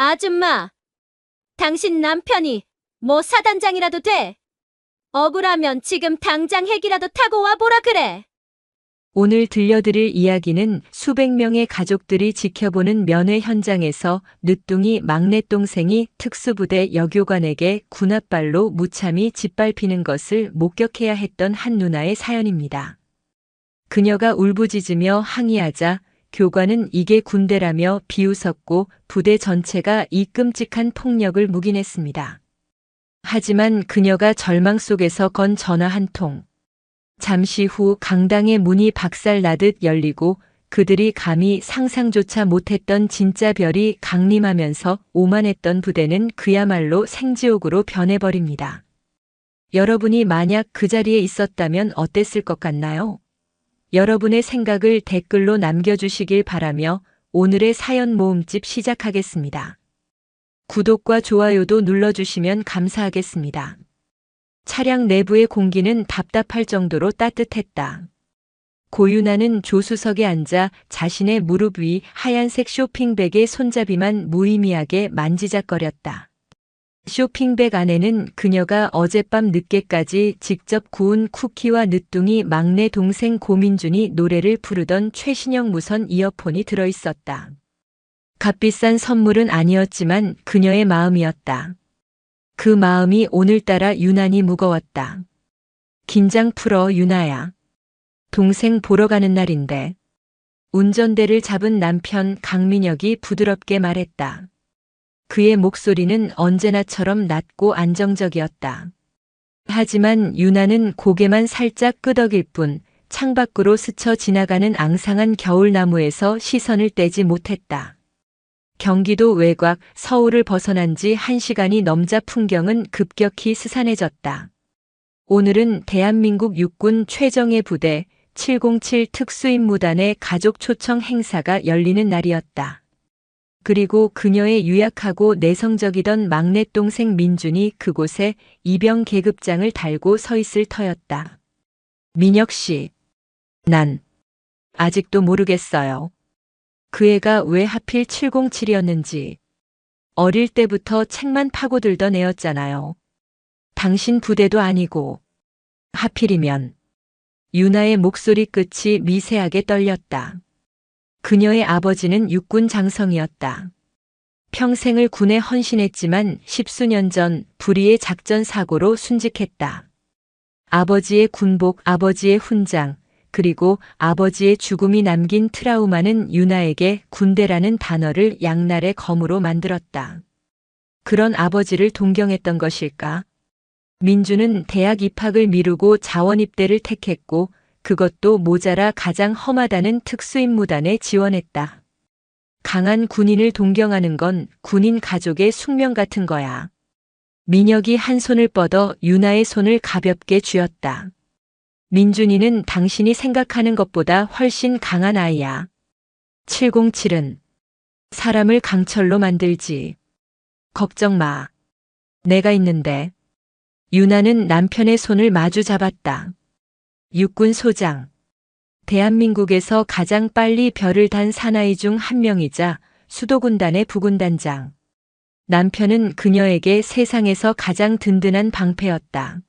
아줌마, 당신 남편이 뭐 사단장이라도 돼? 억울하면 지금 당장 핵이라도 타고 와보라 그래. 오늘 들려드릴 이야기는 수백 명의 가족들이 지켜보는 면회 현장에서 늦둥이 막내 동생이 특수부대 여교관에게 군홧발로 무참히 짓밟히는 것을 목격해야 했던 한 누나의 사연입니다. 그녀가 울부짖으며 항의하자 교관은 이게 군대라며 비웃었고 부대 전체가 이 끔찍한 폭력을 묵인했습니다. 하지만 그녀가 절망 속에서 건 전화 한 통. 잠시 후 강당의 문이 박살나듯 열리고 그들이 감히 상상조차 못했던 진짜 별이 강림하면서 오만했던 부대는 그야말로 생지옥으로 변해버립니다. 여러분이 만약 그 자리에 있었다면 어땠을 것 같나요? 여러분의 생각을 댓글로 남겨주시길 바라며 오늘의 사연 모음집 시작하겠습니다. 구독과 좋아요도 눌러주시면 감사하겠습니다. 차량 내부의 공기는 답답할 정도로 따뜻했다. 고윤아는 조수석에 앉아 자신의 무릎 위 하얀색 쇼핑백의 손잡이만 무의미하게 만지작거렸다. 쇼핑백 안에는 그녀가 어젯밤 늦게까지 직접 구운 쿠키와 늦둥이 막내 동생 고민준이 노래를 부르던 최신형 무선 이어폰이 들어있었다. 값비싼 선물은 아니었지만 그녀의 마음이었다. 그 마음이 오늘따라 유난히 무거웠다. 긴장 풀어 유나야. 동생 보러 가는 날인데. 운전대를 잡은 남편 강민혁이 부드럽게 말했다. 그의 목소리는 언제나처럼 낮고 안정적이었다. 하지만 유나는 고개만 살짝 끄덕일 뿐 창밖으로 스쳐 지나가는 앙상한 겨울나무에서 시선을 떼지 못했다. 경기도 외곽 서울을 벗어난 지 1시간이 넘자 풍경은 급격히 스산해졌다. 오늘은 대한민국 육군 최정예 부대 707 특수임무단의 가족 초청 행사가 열리는 날이었다. 그리고 그녀의 유약하고 내성적이던 막내 동생 민준이 그곳에 이병 계급장을 달고 서 있을 터였다. 민혁 씨, 난 아직도 모르겠어요. 그 애가 왜 하필 707이었는지. 어릴 때부터 책만 파고들던 애였잖아요. 당신 부대도 아니고. 하필이면. 유나의 목소리 끝이 미세하게 떨렸다. 그녀의 아버지는 육군 장성이었다. 평생을 군에 헌신했지만 10수년 전 불의의 작전 사고로 순직했다. 아버지의 군복, 아버지의 훈장, 그리고 아버지의 죽음이 남긴 트라우마는 유나에게 군대라는 단어를 양날의 검으로 만들었다. 그런 아버지를 동경했던 것일까? 민주는 대학 입학을 미루고 자원입대를 택했고 그것도 모자라 가장 험하다는 특수임무단에 지원했다. 강한 군인을 동경하는 건 군인 가족의 숙명 같은 거야. 민혁이 한 손을 뻗어 유나의 손을 가볍게 쥐었다. 민준이는 당신이 생각하는 것보다 훨씬 강한 아이야. 707은 사람을 강철로 만들지. 걱정 마. 내가 있는데. 유나는 남편의 손을 마주 잡았다. 육군 소장. 대한민국에서 가장 빨리 별을 단 사나이 중 한 명이자 수도군단의 부군단장. 남편은 그녀에게 세상에서 가장 든든한 방패였다.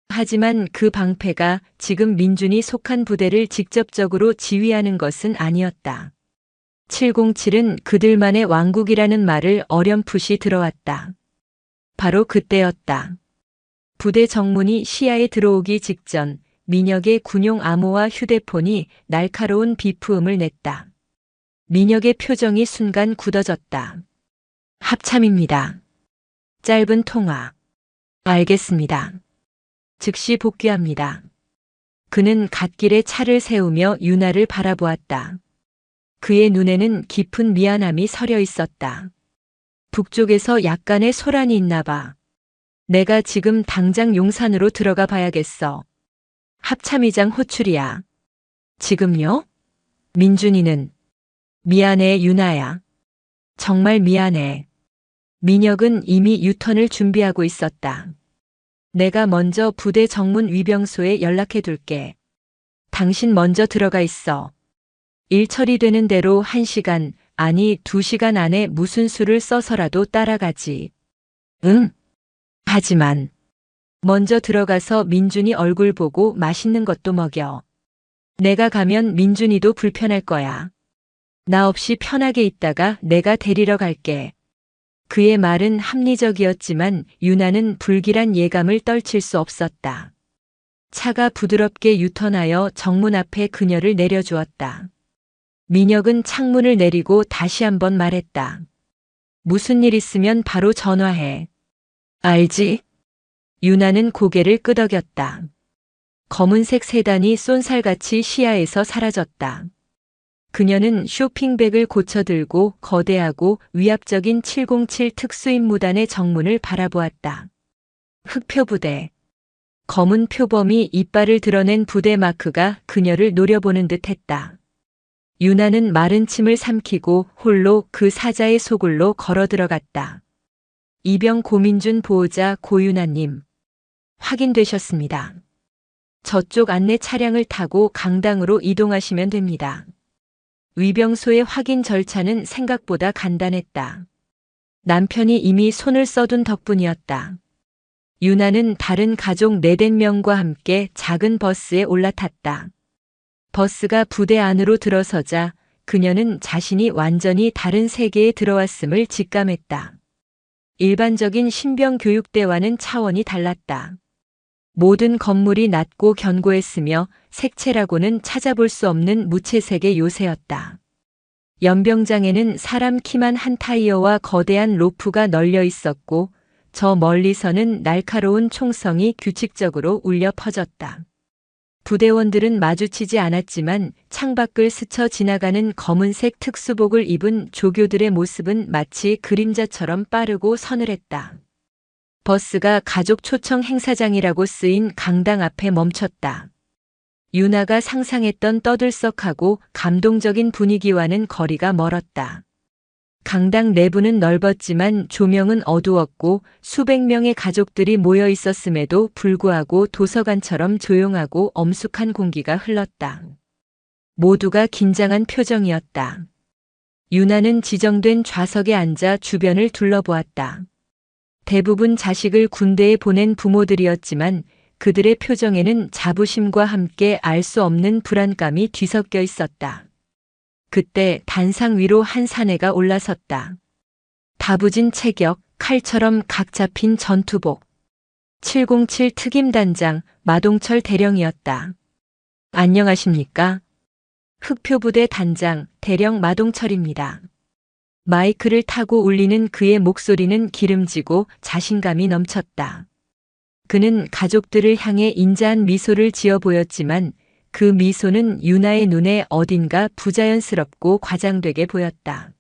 하지만 그 방패가 지금 민준이 속한 부대를 직접적으로 지휘하는 것은 아니었다. 707은 그들만의 왕국이라는 말을 어렴풋이 들어왔다. 바로 그때였다. 부대 정문이 시야에 들어오기 직전 민혁의 군용 암호와 휴대폰이 날카로운 비프음을 냈다. 민혁의 표정이 순간 굳어졌다. 합참입니다. 짧은 통화. 알겠습니다. 즉시 복귀합니다. 그는 갓길에 차를 세우며 유나를 바라보았다. 그의 눈에는 깊은 미안함이 서려 있었다. 북쪽에서 약간의 소란이 있나 봐. 내가 지금 당장 용산으로 들어가 봐야겠어. 합참의장 호출이야. 지금요? 민준이는 미안해 유나야. 정말 미안해. 민혁은 이미 유턴을 준비하고 있었다. 내가 먼저 부대 정문 위병소에 연락해 둘게. 당신 먼저 들어가 있어. 일 처리되는 대로 1시간 아니, 2시간 안에 무슨 수를 써서라도 따라가지. 응. 하지만 먼저 들어가서 민준이 얼굴 보고 맛있는 것도 먹여. 내가 가면 민준이도 불편할 거야. 나 없이 편하게 있다가 내가 데리러 갈게. 그의 말은 합리적이었지만 유나는 불길한 예감을 떨칠 수 없었다. 차가 부드럽게 유턴하여 정문 앞에 그녀를 내려주었다. 민혁은 창문을 내리고 다시 한번 말했다. 무슨 일 있으면 바로 전화해. 알지? 유나는 고개를 끄덕였다. 검은색 세단이 쏜살같이 시야에서 사라졌다. 그녀는 쇼핑백을 고쳐들고 거대하고 위압적인 707 특수임무단의 정문을 바라보았다. 흑표부대. 검은 표범이 이빨을 드러낸 부대 마크가 그녀를 노려보는 듯했다. 유나는 마른 침을 삼키고 홀로 그 사자의 소굴로 걸어 들어갔다. 이병 고민준 보호자 고유나님. 확인되셨습니다. 저쪽 안내 차량을 타고 강당으로 이동하시면 됩니다. 위병소의 확인 절차는 생각보다 간단했다. 남편이 이미 손을 써둔 덕분이었다. 유나는 다른 가족 4~5명과 함께 작은 버스에 올라탔다. 버스가 부대 안으로 들어서자 그녀는 자신이 완전히 다른 세계에 들어왔음을 직감했다. 일반적인 신병교육대와는 차원이 달랐다. 모든 건물이 낮고 견고했으며 색채라고는 찾아볼 수 없는 무채색의 요새였다. 연병장에는 사람 키만 한 타이어와 거대한 로프가 널려 있었고 저 멀리서는 날카로운 총성이 규칙적으로 울려 퍼졌다. 부대원들은 마주치지 않았지만 창밖을 스쳐 지나가는 검은색 특수복을 입은 조교들의 모습은 마치 그림자처럼 빠르고 서늘했다. 버스가 가족 초청 행사장이라고 쓰인 강당 앞에 멈췄다. 유나가 상상했던 떠들썩하고 감동적인 분위기와는 거리가 멀었다. 강당 내부는 넓었지만 조명은 어두웠고 수백 명의 가족들이 모여 있었음에도 불구하고 도서관처럼 조용하고 엄숙한 공기가 흘렀다. 모두가 긴장한 표정이었다. 유나는 지정된 좌석에 앉아 주변을 둘러보았다. 대부분 자식을 군대에 보낸 부모들이었지만 그들의 표정에는 자부심과 함께 알 수 없는 불안감이 뒤섞여 있었다. 그때 단상 위로 한 사내가 올라섰다. 다부진 체격, 칼처럼 각 잡힌 전투복. 707 특임단장 마동철 대령이었다. 안녕하십니까? 흑표부대 단장 대령 마동철입니다. 마이크를 타고 울리는 그의 목소리는 기름지고 자신감이 넘쳤다. 그는 가족들을 향해 인자한 미소를 지어 보였지만 그 미소는 유나의 눈에 어딘가 부자연스럽고 과장되게 보였다.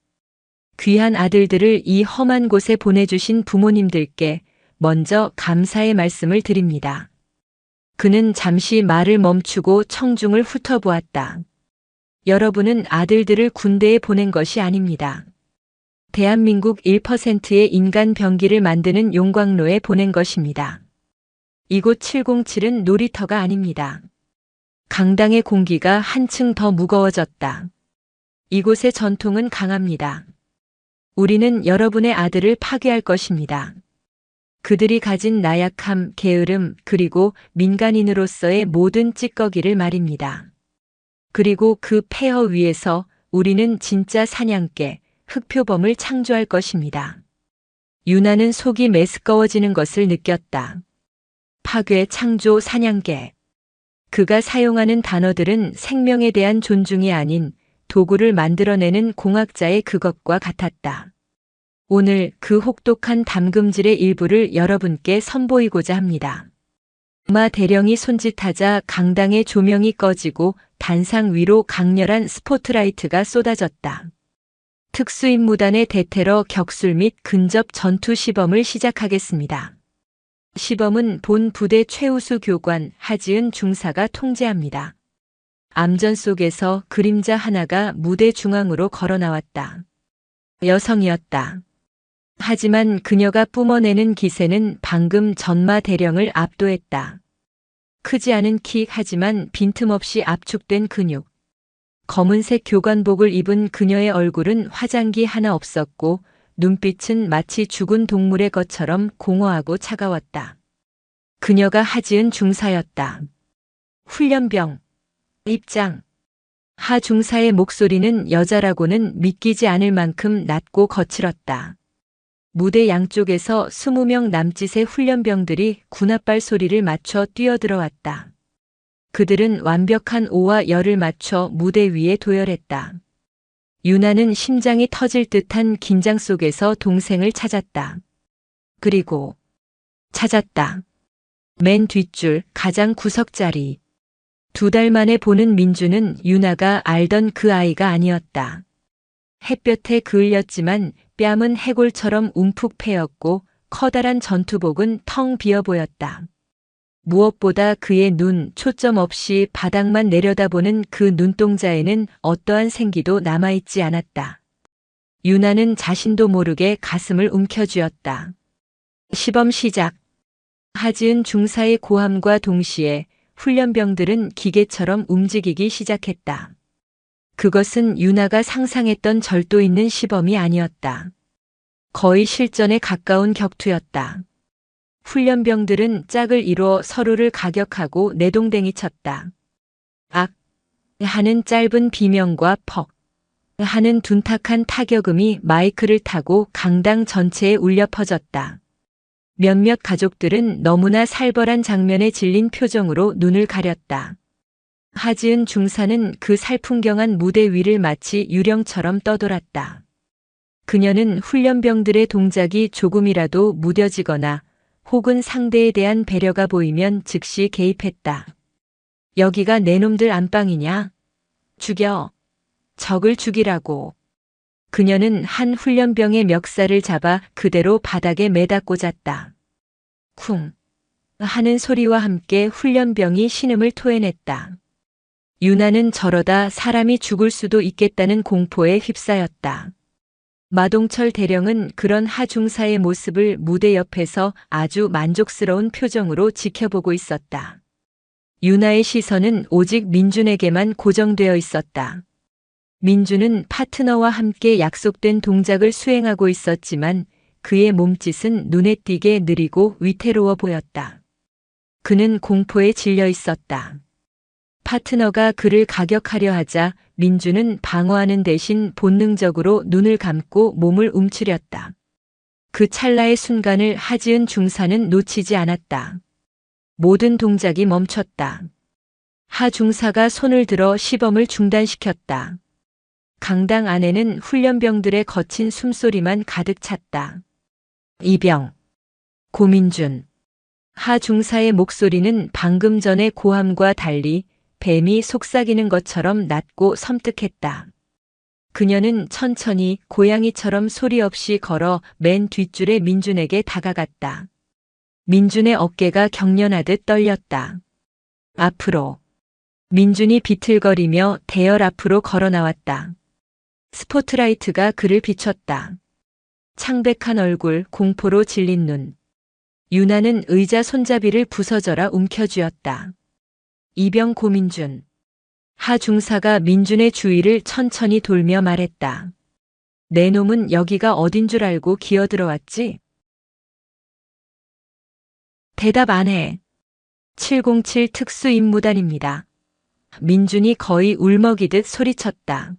귀한 아들들을 이 험한 곳에 보내주신 부모님들께 먼저 감사의 말씀을 드립니다. 그는 잠시 말을 멈추고 청중을 훑어보았다. 여러분은 아들들을 군대에 보낸 것이 아닙니다. 대한민국 1%의 인간 병기를 만드는 용광로에 보낸 것입니다. 이곳 707은 놀이터가 아닙니다. 강당의 공기가 한층 더 무거워졌다. 이곳의 전통은 강합니다. 우리는 여러분의 아들을 파괴할 것입니다. 그들이 가진 나약함, 게으름, 그리고 민간인으로서의 모든 찌꺼기를 말입니다. 그리고 그 폐허 위에서 우리는 진짜 사냥개, 흑표범을 창조할 것입니다. 유나는 속이 메스꺼워지는 것을 느꼈다. 파괴, 창조, 사냥개. 그가 사용하는 단어들은 생명에 대한 존중이 아닌 도구를 만들어내는 공학자의 그것과 같았다. 오늘 그 혹독한 담금질의 일부를 여러분께 선보이고자 합니다. 마 대령이 손짓하자 강당의 조명이 꺼지고 단상 위로 강렬한 스포트라이트가 쏟아졌다. 특수임무단의 대테러 격술 및 근접 전투 시범을 시작하겠습니다. 시범은 본 부대 최우수 교관 하지은 중사가 통제합니다. 암전 속에서 그림자 하나가 무대 중앙으로 걸어 나왔다. 여성이었다. 하지만 그녀가 뿜어내는 기세는 방금 전마 대령을 압도했다. 크지 않은 키 하지만 빈틈없이 압축된 근육. 검은색 교관복을 입은 그녀의 얼굴은 화장기 하나 없었고 눈빛은 마치 죽은 동물의 것처럼 공허하고 차가웠다. 그녀가 하지은 중사였다. 훈련병. 입장. 하 중사의 목소리는 여자라고는 믿기지 않을 만큼 낮고 거칠었다. 무대 양쪽에서 20명 남짓의 훈련병들이 군홧발 소리를 맞춰 뛰어들어왔다. 그들은 완벽한 오와 열을 맞춰 무대 위에 도열했다. 유나는 심장이 터질 듯한 긴장 속에서 동생을 찾았다. 그리고 찾았다. 맨 뒷줄 가장 구석자리. 2달 만에 보는 민주는 유나가 알던 그 아이가 아니었다. 햇볕에 그을렸지만 뺨은 해골처럼 움푹 패였고 커다란 전투복은 텅 비어 보였다. 무엇보다 그의 눈, 초점 없이 바닥만 내려다보는 그 눈동자에는 어떠한 생기도 남아있지 않았다. 유나는 자신도 모르게 가슴을 움켜쥐었다. 시범 시작. 하지은 중사의 고함과 동시에 훈련병들은 기계처럼 움직이기 시작했다. 그것은 유나가 상상했던 절도 있는 시범이 아니었다. 거의 실전에 가까운 격투였다. 훈련병들은 짝을 이루어 서로를 가격하고 내동댕이 쳤다. 악! 하는 짧은 비명과 퍽! 하는 둔탁한 타격음이 마이크를 타고 강당 전체에 울려 퍼졌다. 몇몇 가족들은 너무나 살벌한 장면에 질린 표정으로 눈을 가렸다. 하지은 중사는 그 살풍경한 무대 위를 마치 유령처럼 떠돌았다. 그녀는 훈련병들의 동작이 조금이라도 무뎌지거나 혹은 상대에 대한 배려가 보이면 즉시 개입했다. 여기가 내 놈들 안방이냐? 죽여. 적을 죽이라고. 그녀는 한 훈련병의 멱살을 잡아 그대로 바닥에 매다 꽂았다. 쿵 하는 소리와 함께 훈련병이 신음을 토해냈다. 유나는 저러다 사람이 죽을 수도 있겠다는 공포에 휩싸였다. 마동철 대령은 그런 하중사의 모습을 무대 옆에서 아주 만족스러운 표정으로 지켜보고 있었다. 유나의 시선은 오직 민준에게만 고정되어 있었다. 민준은 파트너와 함께 약속된 동작을 수행하고 있었지만 그의 몸짓은 눈에 띄게 느리고 위태로워 보였다. 그는 공포에 질려 있었다. 파트너가 그를 가격하려 하자 민준은 방어하는 대신 본능적으로 눈을 감고 몸을 움츠렸다. 그 찰나의 순간을 하지은 중사는 놓치지 않았다. 모든 동작이 멈췄다. 하 중사가 손을 들어 시범을 중단시켰다. 강당 안에는 훈련병들의 거친 숨소리만 가득 찼다. 이병. 고민준. 하 중사의 목소리는 방금 전의 고함과 달리 뱀이 속삭이는 것처럼 낮고 섬뜩했다. 그녀는 천천히 고양이처럼 소리 없이 걸어 맨 뒷줄의 민준에게 다가갔다. 민준의 어깨가 경련하듯 떨렸다. 앞으로. 민준이 비틀거리며 대열 앞으로 걸어 나왔다. 스포트라이트가 그를 비췄다. 창백한 얼굴, 공포로 질린 눈. 유나는 의자 손잡이를 부서져라 움켜쥐었다. 이병 고민준. 하 중사가 민준의 주위를 천천히 돌며 말했다. 내 놈은 여기가 어딘 줄 알고 기어들어왔지? 대답 안 해. 707 특수임무단입니다. 민준이 거의 울먹이듯 소리쳤다.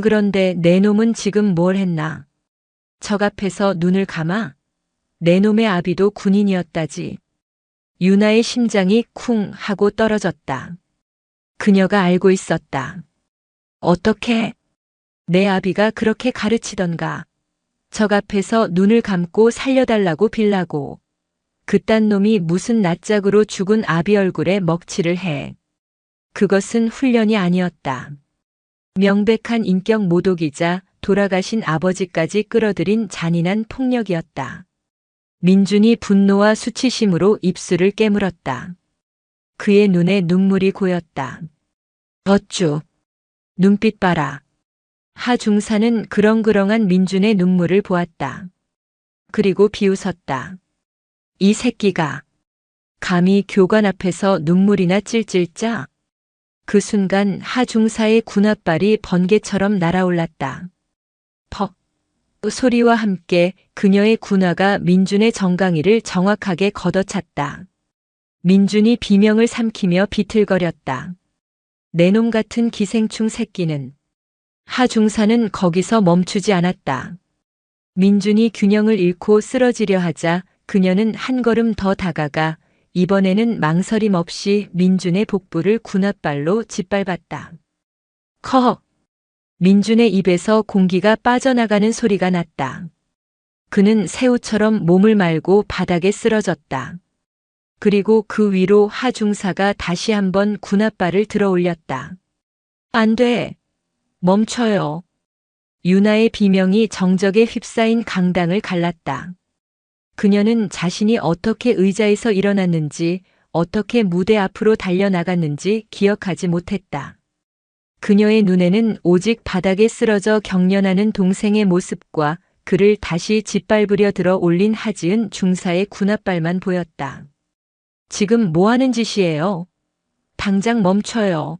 그런데 내 놈은 지금 뭘 했나? 적 앞에서 눈을 감아? 내 놈의 아비도 군인이었다지. 유나의 심장이 쿵 하고 떨어졌다. 그녀가 알고 있었다. 어떻게? 내 아비가 그렇게 가르치던가. 적 앞에서 눈을 감고 살려달라고 빌라고. 그딴 놈이 무슨 낯짝으로 죽은 아비 얼굴에 먹칠을 해. 그것은 훈련이 아니었다. 명백한 인격 모독이자 돌아가신 아버지까지 끌어들인 잔인한 폭력이었다. 민준이 분노와 수치심으로 입술을 깨물었다. 그의 눈에 눈물이 고였다. 어쭈. 눈빛 봐라. 하 중사는 그렁그렁한 민준의 눈물을 보았다. 그리고 비웃었다. 이 새끼가 감히 교관 앞에서 눈물이나 찔찔 짜? 그 순간 하중사의 군홧발이 번개처럼 날아올랐다. 퍽 소리와 함께 그녀의 군화가 민준의 정강이를 정확하게 걷어찼다. 민준이 비명을 삼키며 비틀거렸다. 내놈 같은 기생충 새끼는. 하중사는 거기서 멈추지 않았다. 민준이 균형을 잃고 쓰러지려 하자 그녀는 한 걸음 더 다가가 이번에는 망설임 없이 민준의 복부를 군홧발로 짓밟았다. 커! 민준의 입에서 공기가 빠져나가는 소리가 났다. 그는 새우처럼 몸을 말고 바닥에 쓰러졌다. 그리고 그 위로 하중사가 다시 한번 군홧발을 들어 올렸다. 안 돼! 멈춰요. 유나의 비명이 정적에 휩싸인 강당을 갈랐다. 그녀는 자신이 어떻게 의자에서 일어났는지, 어떻게 무대 앞으로 달려나갔는지 기억하지 못했다. 그녀의 눈에는 오직 바닥에 쓰러져 경련하는 동생의 모습과 그를 다시 짓밟으려 들어 올린 하지은 중사의 군홧발만 보였다. 지금 뭐 하는 짓이에요? 당장 멈춰요.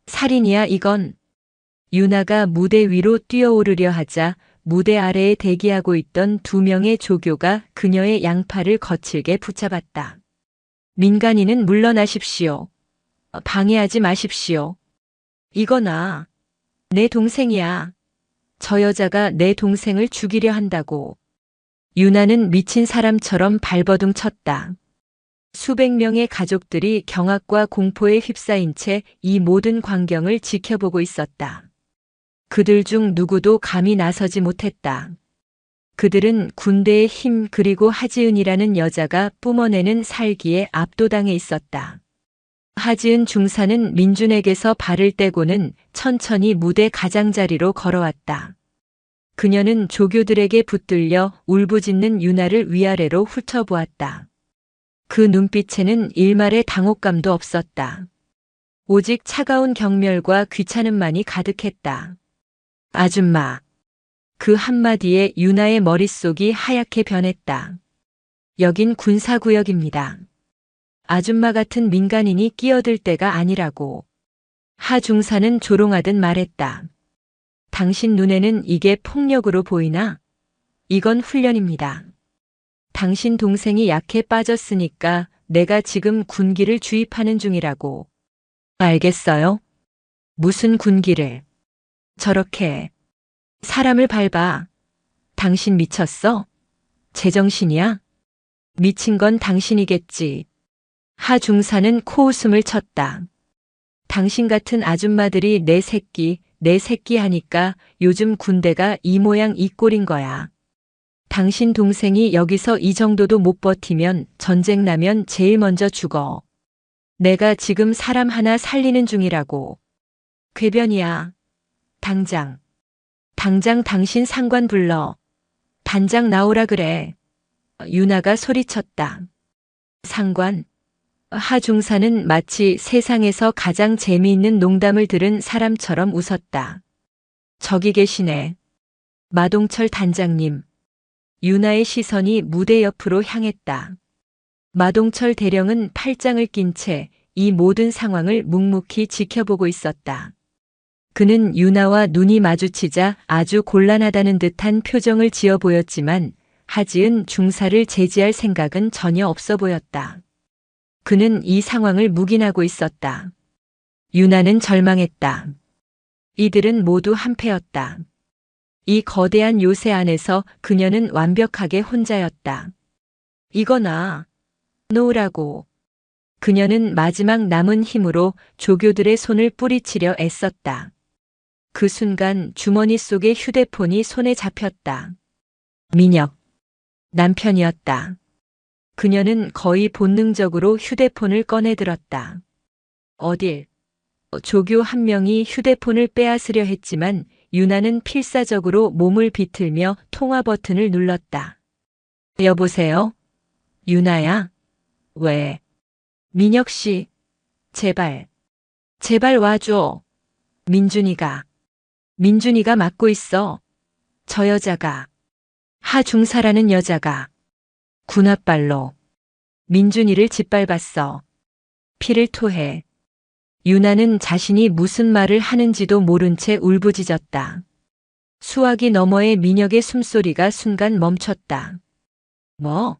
살인이야 이건. 유나가 무대 위로 뛰어오르려 하자 무대 아래에 대기하고 있던 2명의 조교가 그녀의 양팔을 거칠게 붙잡았다. 민간인은 물러나십시오. 방해하지 마십시오. 이거나. 내 동생이야. 저 여자가 내 동생을 죽이려 한다고. 유나는 미친 사람처럼 발버둥 쳤다. 수백 명의 가족들이 경악과 공포에 휩싸인 채 이 모든 광경을 지켜보고 있었다. 그들 중 누구도 감히 나서지 못했다. 그들은 군대의 힘 그리고 하지은이라는 여자가 뿜어내는 살기에 압도당해 있었다. 하지은 중사는 민준에게서 발을 떼고는 천천히 무대 가장자리로 걸어왔다. 그녀는 조교들에게 붙들려 울부짖는 유나를 위아래로 훑어보았다. 그 눈빛에는 일말의 당혹감도 없었다. 오직 차가운 경멸과 귀찮음만이 가득했다. 아줌마. 그 한마디에 유나의 머릿속이 하얗게 변했다. 여긴 군사구역입니다. 아줌마 같은 민간인이 끼어들 때가 아니라고. 하중사는 조롱하듯 말했다. 당신 눈에는 이게 폭력으로 보이나? 이건 훈련입니다. 당신 동생이 약해 빠졌으니까 내가 지금 군기를 주입하는 중이라고. 알겠어요? 무슨 군기를? 저렇게 사람을 밟아. 당신 미쳤어? 제정신이야? 미친 건 당신이겠지. 하중사는 코웃음을 쳤다. 당신 같은 아줌마들이 내 새끼 하니까 요즘 군대가 이 모양 이 꼴인 거야. 당신 동생이 여기서 이 정도도 못 버티면 전쟁 나면 제일 먼저 죽어. 내가 지금 사람 하나 살리는 중이라고. 궤변이야. 당장 당신 상관 불러. 단장 나오라 그래. 유나가 소리쳤다. 상관? 하중사는 마치 세상에서 가장 재미있는 농담을 들은 사람처럼 웃었다. 저기 계시네. 마동철 단장님. 유나의 시선이 무대 옆으로 향했다. 마동철 대령은 팔짱을 낀 채 이 모든 상황을 묵묵히 지켜보고 있었다. 그는 유나와 눈이 마주치자 아주 곤란하다는 듯한 표정을 지어 보였지만 하지은 중사를 제지할 생각은 전혀 없어 보였다. 그는 이 상황을 묵인하고 있었다. 유나는 절망했다. 이들은 모두 한패였다. 이 거대한 요새 안에서 그녀는 완벽하게 혼자였다. 이거나 놓으라고. 그녀는 마지막 남은 힘으로 조교들의 손을 뿌리치려 애썼다. 그 순간 주머니 속의 휴대폰이 손에 잡혔다. 민혁. 남편이었다. 그녀는 거의 본능적으로 휴대폰을 꺼내들었다. 어딜? 조교 한 명이 휴대폰을 빼앗으려 했지만 유나는 필사적으로 몸을 비틀며 통화 버튼을 눌렀다. 여보세요? 유나야? 왜? 민혁 씨, 제발 와줘. 민준이가 맡고 있어. 저 여자가. 하중사라는 여자가. 군홧발로. 민준이를 짓밟았어. 피를 토해. 유나는 자신이 무슨 말을 하는지도 모른 채 울부짖었다. 수화기 너머의 민혁의 숨소리가 순간 멈췄다. 뭐?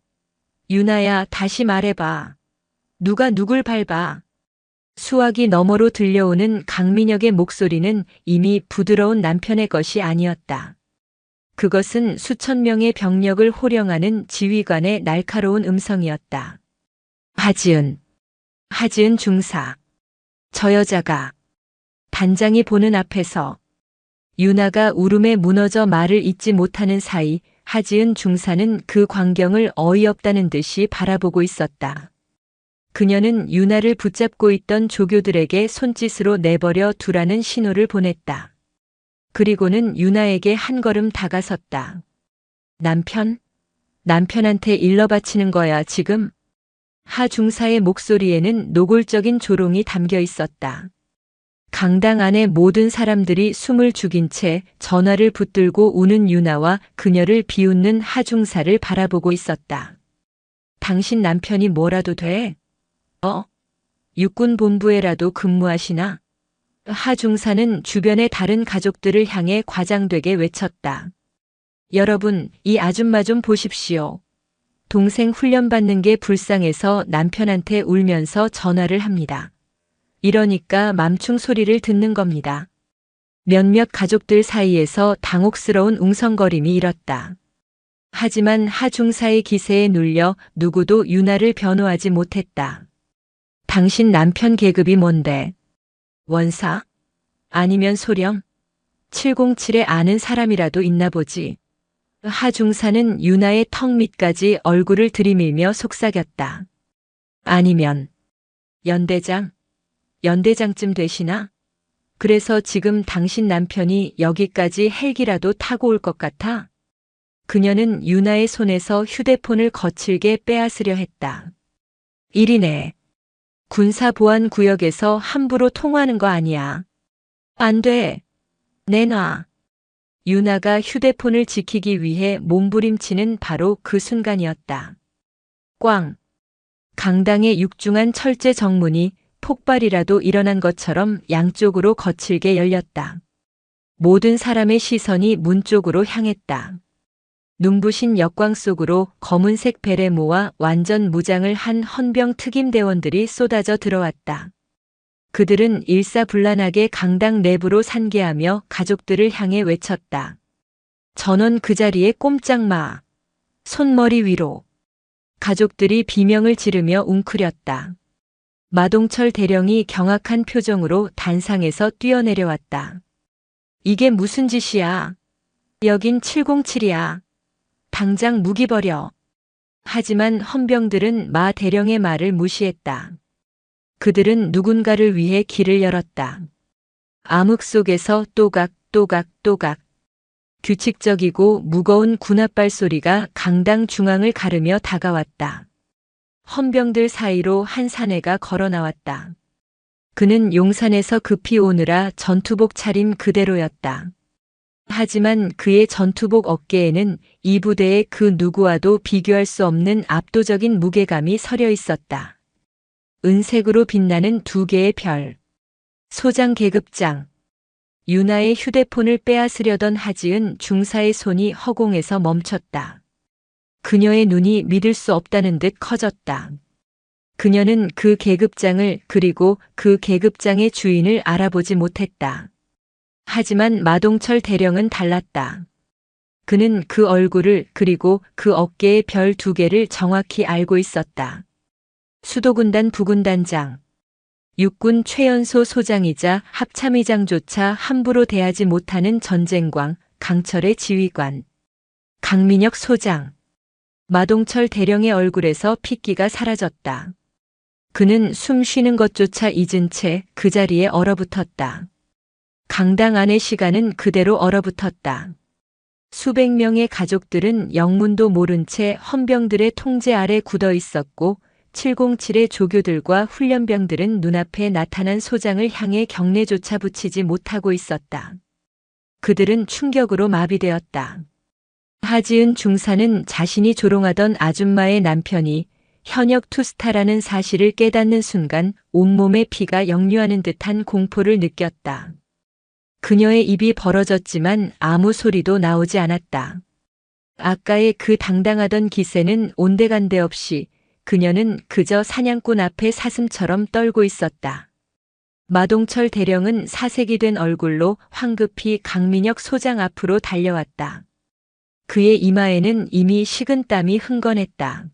유나야, 다시 말해봐. 누가 누굴 밟아? 수화기 너머로 들려오는 강민혁의 목소리는 이미 부드러운 남편의 것이 아니었다. 그것은 수천 명의 병력을 호령하는 지휘관의 날카로운 음성이었다. 하지은 중사. 저 여자가. 단장이 보는 앞에서 유나가 울음에 무너져 말을 잇지 못하는 사이 하지은 중사는 그 광경을 어이없다는 듯이 바라보고 있었다. 그녀는 유나를 붙잡고 있던 조교들에게 손짓으로 내버려 두라는 신호를 보냈다. 그리고는 유나에게 한 걸음 다가섰다. 남편한테 일러 바치는 거야, 지금? 하 중사의 목소리에는 노골적인 조롱이 담겨 있었다. 강당 안의 모든 사람들이 숨을 죽인 채 전화를 붙들고 우는 유나와 그녀를 비웃는 하 중사를 바라보고 있었다. 당신 남편이 뭐라도 돼? 육군 본부에라도 근무하시나? 하 중사는 주변의 다른 가족들을 향해 과장되게 외쳤다. 여러분, 이 아줌마 좀 보십시오. 동생 훈련받는 게 불쌍해서 남편한테 울면서 전화를 합니다. 이러니까 맘충 소리를 듣는 겁니다. 몇몇 가족들 사이에서 당혹스러운 웅성거림이 일었다. 하지만 하 중사의 기세에 눌려 누구도 유나를 변호하지 못했다. 당신 남편 계급이 뭔데? 원사? 아니면 소령? 707에 아는 사람이라도 있나 보지. 하 중사는 유나의 턱 밑까지 얼굴을 들이밀며 속삭였다. 아니면 연대장쯤 되시나? 그래서 지금 당신 남편이 여기까지 헬기라도 타고 올 것 같아? 그녀는 유나의 손에서 휴대폰을 거칠게 빼앗으려 했다. 1이네. 군사보안구역에서 함부로 통화하는 거 아니야. 안 돼. 내놔. 유나가 휴대폰을 지키기 위해 몸부림치는 바로 그 순간이었다. 꽝. 강당의 육중한 철제 정문이 폭발이라도 일어난 것처럼 양쪽으로 거칠게 열렸다. 모든 사람의 시선이 문 쪽으로 향했다. 눈부신 역광 속으로 검은색 베레모와 완전 무장을 한 헌병 특임대원들이 쏟아져 들어왔다. 그들은 일사불란하게 강당 내부로 산계하며 가족들을 향해 외쳤다. 전원 그 자리에 꼼짝 마. 손머리 위로. 가족들이 비명을 지르며 웅크렸다. 마동철 대령이 경악한 표정으로 단상에서 뛰어내려왔다. 이게 무슨 짓이야? 여긴 707이야. 당장 무기 버려. 하지만 헌병들은 마 대령의 말을 무시했다. 그들은 누군가를 위해 길을 열었다. 암흑 속에서 또각. 규칙적이고 무거운 군합발 소리가 강당 중앙을 가르며 다가왔다. 헌병들 사이로 한 사내가 걸어 나왔다. 그는 용산에서 급히 오느라 전투복 차림 그대로였다. 하지만 그의 전투복 어깨에는 이 부대의 그 누구와도 비교할 수 없는 압도적인 무게감이 서려 있었다. 은색으로 빛나는 2개의 별. 소장 계급장. 유나의 휴대폰을 빼앗으려던 하지은 중사의 손이 허공에서 멈췄다. 그녀의 눈이 믿을 수 없다는 듯 커졌다. 그녀는 그 계급장을 그리고 그 계급장의 주인을 알아보지 못했다. 하지만 마동철 대령은 달랐다. 그는 그 얼굴을 그리고 그 어깨의 별 2개를 정확히 알고 있었다. 수도군단 부군단장. 육군 최연소 소장이자 합참의장조차 함부로 대하지 못하는 전쟁광 강철의 지휘관. 강민혁 소장. 마동철 대령의 얼굴에서 핏기가 사라졌다. 그는 숨 쉬는 것조차 잊은 채 그 자리에 얼어붙었다. 강당 안의 시간은 그대로 얼어붙었다. 수백 명의 가족들은 영문도 모른 채 헌병들의 통제 아래 굳어 있었고 707의 조교들과 훈련병들은 눈앞에 나타난 소장을 향해 경례조차 붙이지 못하고 있었다. 그들은 충격으로 마비되었다. 하지은 중사는 자신이 조롱하던 아줌마의 남편이 현역 투스타라는 사실을 깨닫는 순간 온몸에 피가 역류하는 듯한 공포를 느꼈다. 그녀의 입이 벌어졌지만 아무 소리도 나오지 않았다. 아까의 그 당당하던 기세는 온데간데 없이 그녀는 그저 사냥꾼 앞에 사슴처럼 떨고 있었다. 마동철 대령은 사색이 된 얼굴로 황급히 강민혁 소장 앞으로 달려왔다. 그의 이마에는 이미 식은 땀이 흥건했다.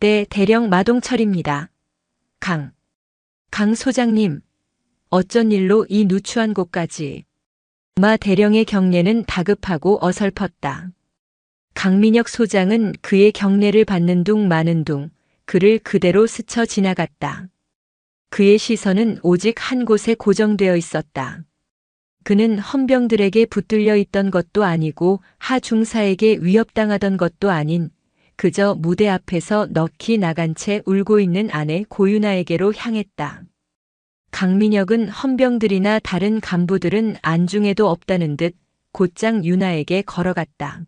네, 대령 마동철입니다. 강 소장님, 어쩐 일로 이 누추한 곳까지. 마 대령의 경례는 다급하고 어설펐다. 강민혁 소장은 그의 경례를 받는 둥 마는 둥 그를 그대로 스쳐 지나갔다. 그의 시선은 오직 한 곳에 고정되어 있었다. 그는 헌병들에게 붙들려 있던 것도 아니고 하중사에게 위협당하던 것도 아닌 그저 무대 앞에서 넋이 나간 채 울고 있는 아내 고윤아에게로 향했다. 강민혁은 헌병들이나 다른 간부들은 안중에도 없다는 듯 곧장 윤아에게 걸어갔다.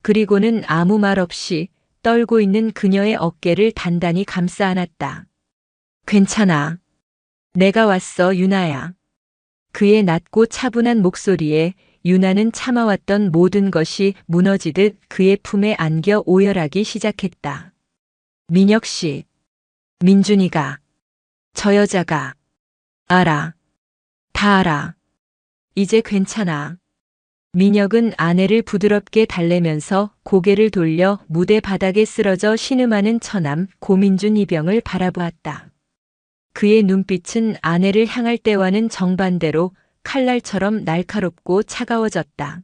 그리고는 아무 말 없이 떨고 있는 그녀의 어깨를 단단히 감싸 안았다. 괜찮아. 내가 왔어, 윤아야. 그의 낮고 차분한 목소리에 윤아는 참아왔던 모든 것이 무너지듯 그의 품에 안겨 오열하기 시작했다. 민혁 씨, 민준이가, 저 여자가, 알아. 다 알아. 이제 괜찮아. 민혁은 아내를 부드럽게 달래면서 고개를 돌려 무대 바닥에 쓰러져 신음하는 처남 고민준 이병을 바라보았다. 그의 눈빛은 아내를 향할 때와는 정반대로 칼날처럼 날카롭고 차가워졌다.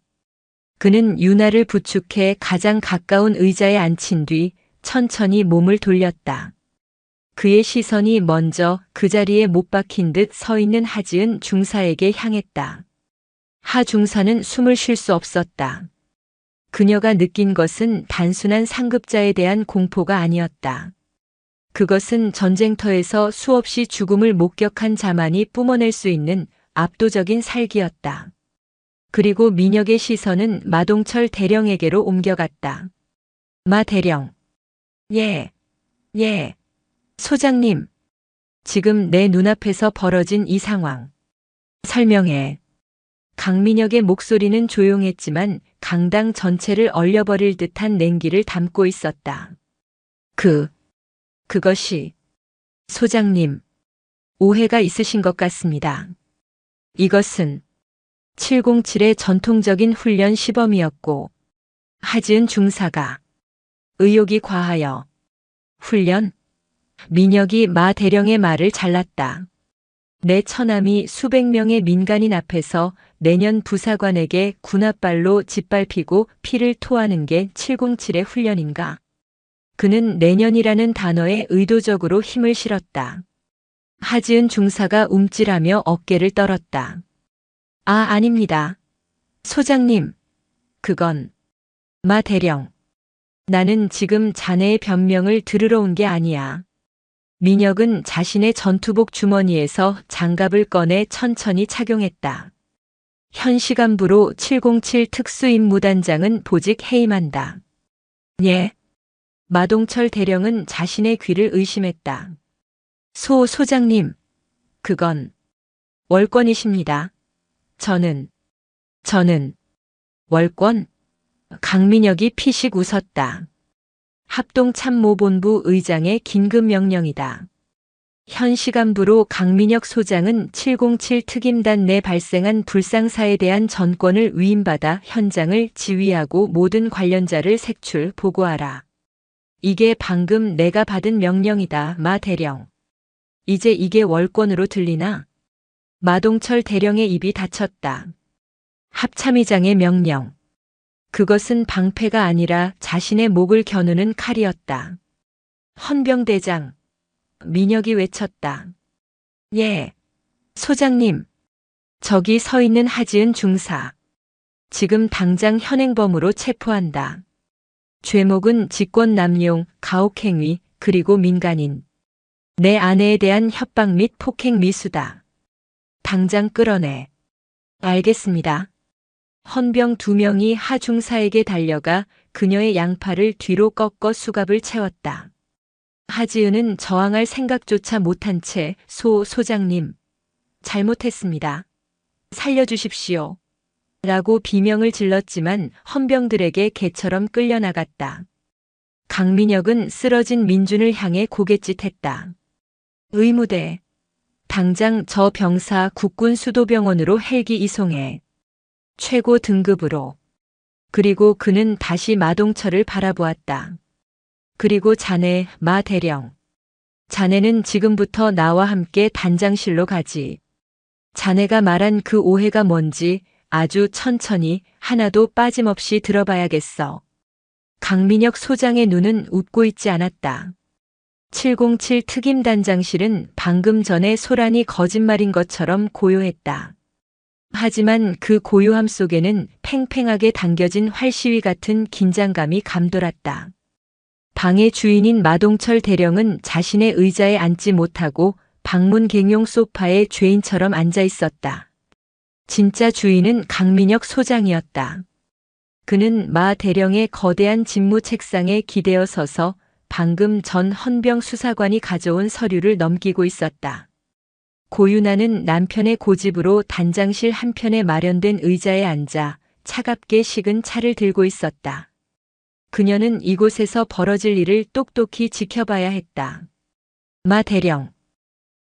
그는 윤아를 부축해 가장 가까운 의자에 앉힌 뒤 천천히 몸을 돌렸다. 그의 시선이 먼저 그 자리에 못 박힌 듯 서 있는 하지은 중사에게 향했다. 하 중사는 숨을 쉴 수 없었다. 그녀가 느낀 것은 단순한 상급자에 대한 공포가 아니었다. 그것은 전쟁터에서 수없이 죽음을 목격한 자만이 뿜어낼 수 있는 압도적인 살기였다. 그리고 민혁의 시선은 마동철 대령에게로 옮겨갔다. 마 대령. 예. 소장님. 지금 내 눈앞에서 벌어진 이 상황. 설명해. 강민혁의 목소리는 조용했지만 강당 전체를 얼려버릴 듯한 냉기를 담고 있었다. 그것이. 소장님. 오해가 있으신 것 같습니다. 이것은 707의 전통적인 훈련 시범이었고 하지은 중사가 의욕이 과하여 훈련? 민혁이 마 대령의 말을 잘랐다. 내 처남이 수백 명의 민간인 앞에서 내년 부사관에게 군홧발로 짓밟히고 피를 토하는 게 707의 훈련인가? 그는 내년이라는 단어에 의도적으로 힘을 실었다. 하지은 중사가 움찔하며 어깨를 떨었다. 아닙니다. 소장님. 그건. 마 대령. 나는 지금 자네의 변명을 들으러 온 게 아니야. 민혁은 자신의 전투복 주머니에서 장갑을 꺼내 천천히 착용했다. 현 시간부로 707 특수임무단장은 보직 해임한다. 예. 마동철 대령은 자신의 귀를 의심했다. 소장님. 그건 월권이십니다. 저는 월권? 강민혁이 피식 웃었다. 합동참모본부 의장의 긴급 명령이다. 현 시간부로 강민혁 소장은 707 특임단 내 발생한 불상사에 대한 전권을 위임받아 현장을 지휘하고 모든 관련자를 색출 보고하라. 이게 방금 내가 받은 명령이다, 마 대령. 이제 이게 월권으로 들리나? 마동철 대령의 입이 닫혔다. 합참의장의 명령. 그것은 방패가 아니라 자신의 목을 겨누는 칼이었다. 헌병대장. 민혁이 외쳤다. 예. 소장님. 저기 서 있는 하지은 중사. 지금 당장 현행범으로 체포한다. 죄목은 직권남용, 가혹행위, 그리고 민간인. 내 아내에 대한 협박 및 폭행 미수다. 당장 끌어내. 알겠습니다. 헌병 2명이 하 중사에게 달려가 그녀의 양팔을 뒤로 꺾어 수갑을 채웠다. 하지은은 저항할 생각조차 못한 채 소장님, 잘못했습니다. 살려주십시오. 라고 비명을 질렀지만 헌병들에게 개처럼 끌려나갔다. 강민혁은 쓰러진 민준을 향해 고갯짓했다. 의무대. 당장 저 병사 국군 수도병원으로 헬기 이송해. 최고 등급으로. 그리고 그는 다시 마동철을 바라보았다. 그리고 자네, 마 대령. 자네는 지금부터 나와 함께 단장실로 가지. 자네가 말한 그 오해가 뭔지 아주 천천히 하나도 빠짐없이 들어봐야겠어. 강민혁 소장의 눈은 웃고 있지 않았다. 707 특임단장실은 방금 전에 소란이 거짓말인 것처럼 고요했다. 하지만 그 고요함 속에는 팽팽하게 당겨진 활시위 같은 긴장감이 감돌았다. 방의 주인인 마동철 대령은 자신의 의자에 앉지 못하고 방문 갱용 소파에 죄인처럼 앉아 있었다. 진짜 주인은 강민혁 소장이었다. 그는 마 대령의 거대한 집무 책상에 기대어 서서 방금 전 헌병 수사관이 가져온 서류를 넘기고 있었다. 고윤아는 남편의 고집으로 단장실 한편에 마련된 의자에 앉아 차갑게 식은 차를 들고 있었다. 그녀는 이곳에서 벌어질 일을 똑똑히 지켜봐야 했다. 마 대령.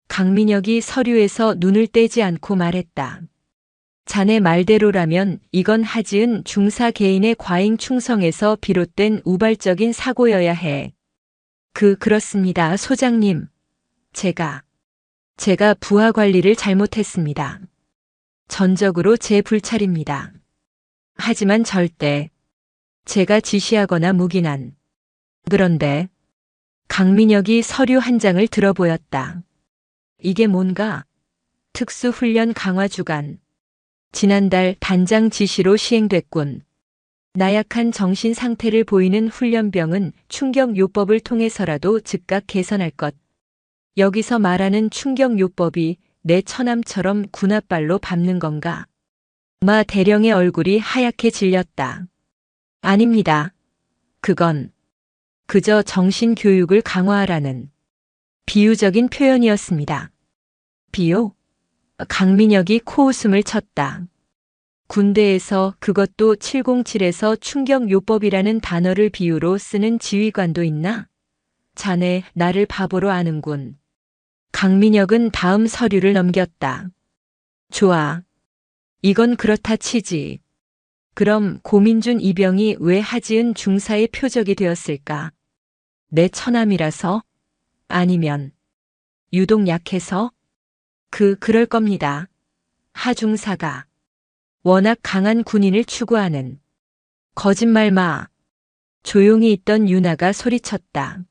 강민혁이 서류에서 눈을 떼지 않고 말했다. 자네 말대로라면 이건 하지은 중사 개인의 과잉 충성에서 비롯된 우발적인 사고여야 해. 그렇습니다, 소장님. 제가 부하 관리를 잘못했습니다. 전적으로 제 불찰입니다. 하지만 절대 제가 지시하거나 묵인한. 그런데 강민혁이 서류 한 장을 들어보였다. 이게 뭔가? 특수훈련 강화 주간. 지난달 단장 지시로 시행됐군. 나약한 정신 상태를 보이는 훈련병은 충격요법을 통해서라도 즉각 개선할 것. 여기서 말하는 충격요법이 내 처남처럼 군홧발로 밟는 건가? 마 대령의 얼굴이 하얗게 질렸다. 아닙니다. 그건 그저 정신교육을 강화하라는 비유적인 표현이었습니다. 비유? 강민혁이 코웃음을 쳤다. 군대에서 그것도 707에서 충격요법이라는 단어를 비유로 쓰는 지휘관도 있나? 자네 나를 바보로 아는군. 강민혁은 다음 서류를 넘겼다. 좋아. 이건 그렇다 치지. 그럼 고민준 이병이 왜 하지은 중사의 표적이 되었을까? 내 처남이라서? 아니면 유독 약해서? 그럴 겁니다. 하 중사가 워낙 강한 군인을 추구하는. 거짓말 마. 조용히 있던 유나가 소리쳤다.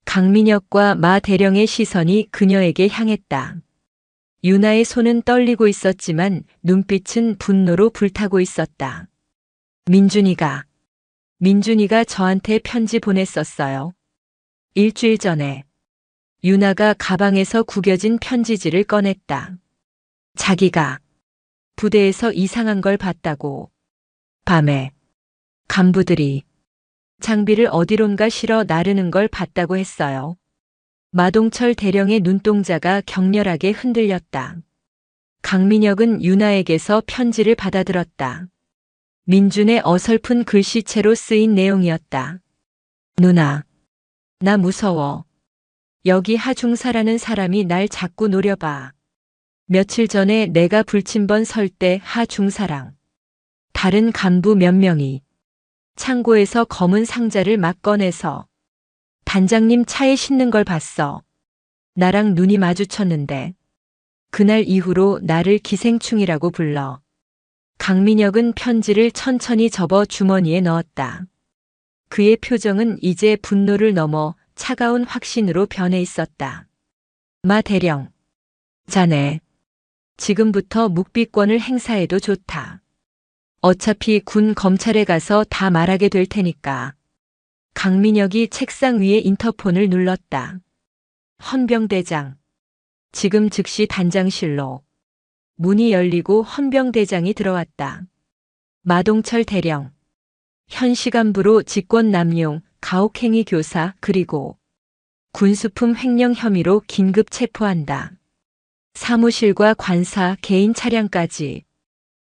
강민혁과 마 대령의 시선이 그녀에게 향했다. 유나의 손은 떨리고 있었지만 눈빛은 분노로 불타고 있었다. 민준이가 저한테 편지 보냈었어요. 일주일 전에. 유나가 가방에서 구겨진 편지지를 꺼냈다. 자기가 부대에서 이상한 걸 봤다고. 밤에 간부들이 장비를 어디론가 실어 나르는 걸 봤다고 했어요. 마동철 대령의 눈동자가 격렬하게 흔들렸다. 강민혁은 유나에게서 편지를 받아들었다. 민준의 어설픈 글씨체로 쓰인 내용이었다. 누나, 나 무서워. 여기 하중사라는 사람이 날 자꾸 노려봐. 며칠 전에 내가 불침번 설 때 하중사랑 다른 간부 몇 명이 창고에서 검은 상자를 막 꺼내서 단장님 차에 싣는 걸 봤어. 나랑 눈이 마주쳤는데 그날 이후로 나를 기생충이라고 불러. 강민혁은 편지를 천천히 접어 주머니에 넣었다. 그의 표정은 이제 분노를 넘어 차가운 확신으로 변해 있었다. 마 대령, 자네 지금부터 묵비권을 행사해도 좋다. 어차피 군 검찰에 가서 다 말하게 될 테니까. 강민혁이 책상 위에 인터폰을 눌렀다. 헌병대장. 지금 즉시 단장실로. 문이 열리고 헌병대장이 들어왔다. 마동철 대령. 현 시간부로 직권남용, 가혹행위 교사 그리고 군수품 횡령 혐의로 긴급 체포한다. 사무실과 관사, 개인 차량까지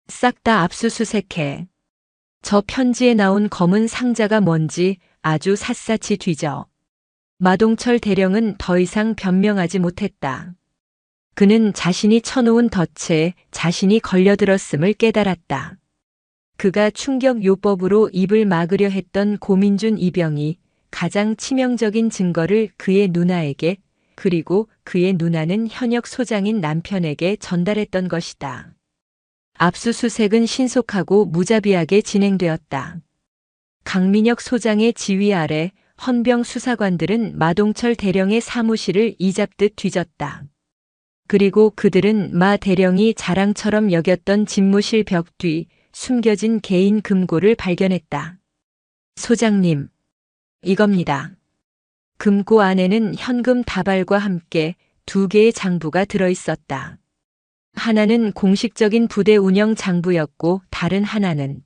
싹 다 압수수색해. 저 편지에 나온 검은 상자가 뭔지 아주 샅샅이 뒤져. 마동철 대령은 더 이상 변명하지 못했다. 그는 자신이 쳐놓은 덫에 자신이 걸려들었음을 깨달았다. 그가 충격요법으로 입을 막으려 했던 고민준 이병이 가장 치명적인 증거를 그의 누나에게 그리고 그의 누나는 현역 소장인 남편에게 전달했던 것이다. 압수수색은 신속하고 무자비하게 진행되었다. 강민혁 소장의 지휘 아래 헌병 수사관들은 마동철 대령의 사무실을 이잡듯 뒤졌다. 그리고 그들은 마 대령이 자랑처럼 여겼던 집무실 벽 뒤 숨겨진 개인 금고를 발견했다. 소장님, 이겁니다. 금고 안에는 현금 다발과 함께 2개의 장부가 들어있었다. 하나는 공식적인 부대 운영 장부였고 다른 하나는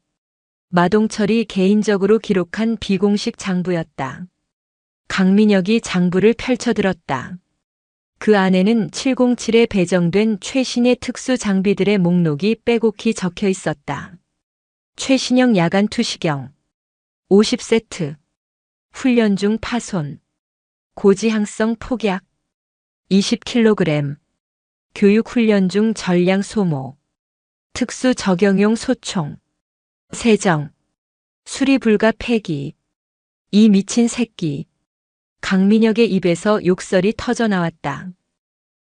마동철이 개인적으로 기록한 비공식 장부였다. 강민혁이 장부를 펼쳐들었다. 그 안에는 707에 배정된 최신의 특수 장비들의 목록이 빼곡히 적혀 있었다. 최신형 야간 투시경 50세트, 훈련 중 파손, 고지항성 폭약 20kg, 교육훈련 중 전량 소모, 특수 적용용 소총, 세정, 수리 불가 폐기, 이 미친 새끼. 강민혁의 입에서 욕설이 터져나왔다.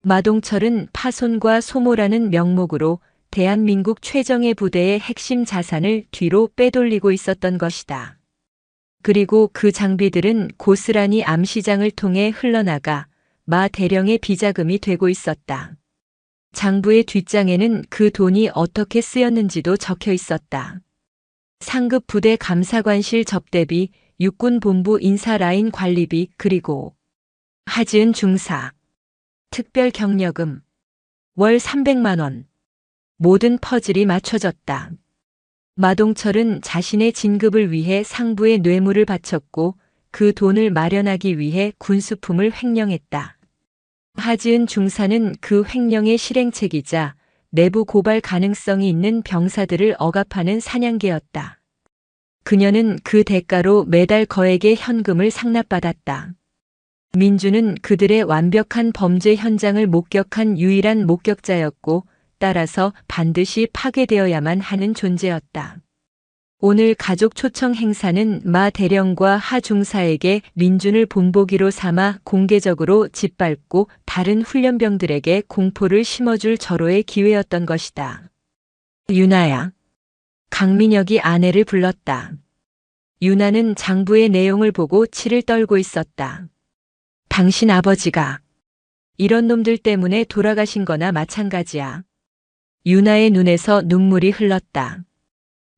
마동철은 파손과 소모라는 명목으로 대한민국 최정예 부대의 핵심 자산을 뒤로 빼돌리고 있었던 것이다. 그리고 그 장비들은 고스란히 암시장을 통해 흘러나가 마 대령의 비자금이 되고 있었다. 장부의 뒷장에는 그 돈이 어떻게 쓰였는지도 적혀 있었다. 상급 부대 감사관실 접대비, 육군본부 인사라인 관리비 그리고 하지은 중사, 특별 경력금, 월 300만 원. 모든 퍼즐이 맞춰졌다. 마동철은 자신의 진급을 위해 상부에 뇌물을 바쳤고 그 돈을 마련하기 위해 군수품을 횡령했다. 하지은 중사는 그 횡령의 실행책이자 내부 고발 가능성이 있는 병사들을 억압하는 사냥개였다. 그녀는 그 대가로 매달 거액의 현금을 상납받았다. 민주는 그들의 완벽한 범죄 현장을 목격한 유일한 목격자였고 따라서 반드시 파괴되어야만 하는 존재였다. 오늘 가족 초청 행사는 마 대령과 하 중사에게 민준을 본보기로 삼아 공개적으로 짓밟고 다른 훈련병들에게 공포를 심어줄 절호의 기회였던 것이다. 유나야. 강민혁이 아내를 불렀다. 유나는 장부의 내용을 보고 치를 떨고 있었다. 당신 아버지가 이런 놈들 때문에 돌아가신 거나 마찬가지야. 유나의 눈에서 눈물이 흘렀다.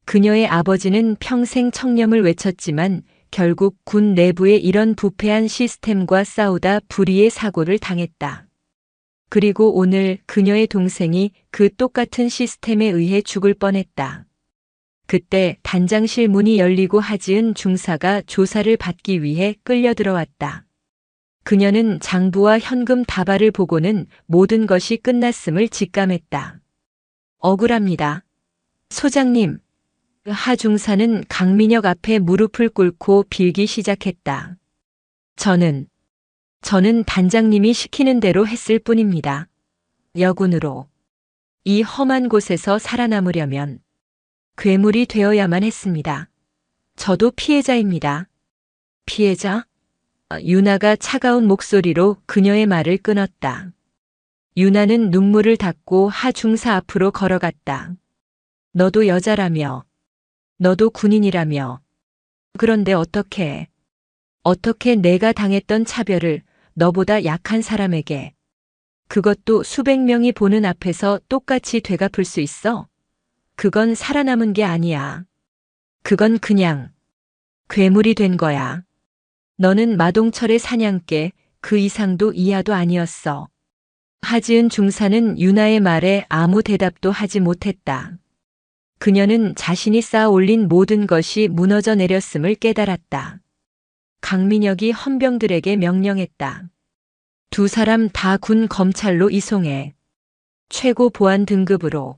그녀의 아버지는 평생 청렴을 외쳤지만 결국 군 내부의 이런 부패한 시스템과 싸우다 불의의 사고를 당했다. 그리고 오늘 그녀의 동생이 그 똑같은 시스템에 의해 죽을 뻔했다. 그때 단장실 문이 열리고 하지은 중사가 조사를 받기 위해 끌려 들어왔다. 그녀는 장부와 현금 다발을 보고는 모든 것이 끝났음을 직감했다. 억울합니다. 소장님. 하 중사는 강민혁 앞에 무릎을 꿇고 빌기 시작했다. 저는 단장님이 시키는 대로 했을 뿐입니다. 여군으로 이 험한 곳에서 살아남으려면 괴물이 되어야만 했습니다. 저도 피해자입니다. 피해자? 유나가 차가운 목소리로 그녀의 말을 끊었다. 유나는 눈물을 닦고 하 중사 앞으로 걸어갔다. 너도 여자라며, 너도 군인이라며. 그런데 어떻게 내가 당했던 차별을 너보다 약한 사람에게, 그것도 수백 명이 보는 앞에서 똑같이 되갚을 수 있어? 그건 살아남은 게 아니야. 그건 그냥 괴물이 된 거야. 너는 마동철의 사냥개, 그 이상도 이하도 아니었어. 하지은 중사는 유나의 말에 아무 대답도 하지 못했다. 그녀는 자신이 쌓아 올린 모든 것이 무너져 내렸음을 깨달았다. 강민혁이 헌병들에게 명령했다. 두 사람 다 군 검찰로 이송해. 최고 보안 등급으로.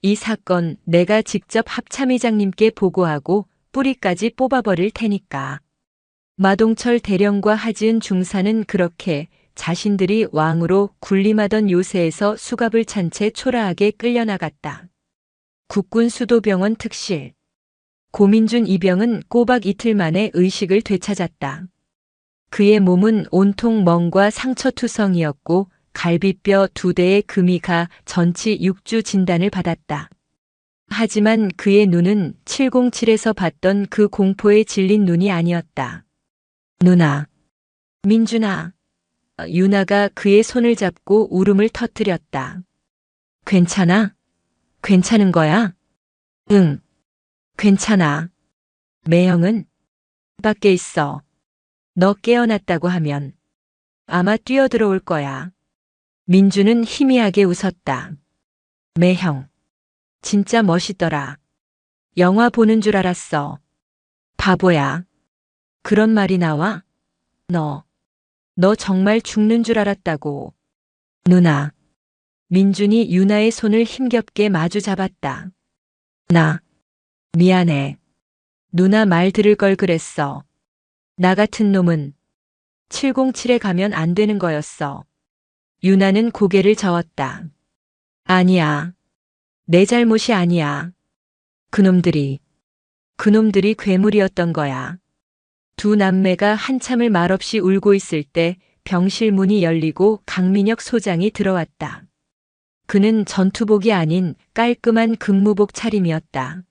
이 사건 내가 직접 합참의장님께 보고하고 뿌리까지 뽑아버릴 테니까. 마동철 대령과 하지은 중사는 그렇게 자신들이 왕으로 군림하던 요새에서 수갑을 찬 채 초라하게 끌려나갔다. 국군 수도병원 특실. 고민준 이병은 꼬박 이틀 만에 의식을 되찾았다. 그의 몸은 온통 멍과 상처투성이었고 갈비뼈 2대의 금이 가 전치 6주 진단을 받았다. 하지만 그의 눈은 707에서 봤던 그 공포에 질린 눈이 아니었다. 누나. 민준아. 유나가 그의 손을 잡고 울음을 터뜨렸다. 괜찮아? 괜찮은 거야? 응. 괜찮아. 매형은? 밖에 있어. 너 깨어났다고 하면 아마 뛰어들어올 거야. 민주는 희미하게 웃었다. 매형. 진짜 멋있더라. 영화 보는 줄 알았어. 바보야. 그런 말이 나와? 너 정말 죽는 줄 알았다고. 누나. 민준이 유나의 손을 힘겹게 마주 잡았다. 나. 미안해. 누나 말 들을 걸 그랬어. 나 같은 놈은 707에 가면 안 되는 거였어. 유나는 고개를 저었다. 아니야. 내 잘못이 아니야. 그놈들이 괴물이었던 거야. 두 남매가 한참을 말없이 울고 있을 때 병실 문이 열리고 강민혁 소장이 들어왔다. 그는 전투복이 아닌 깔끔한 근무복 차림이었다.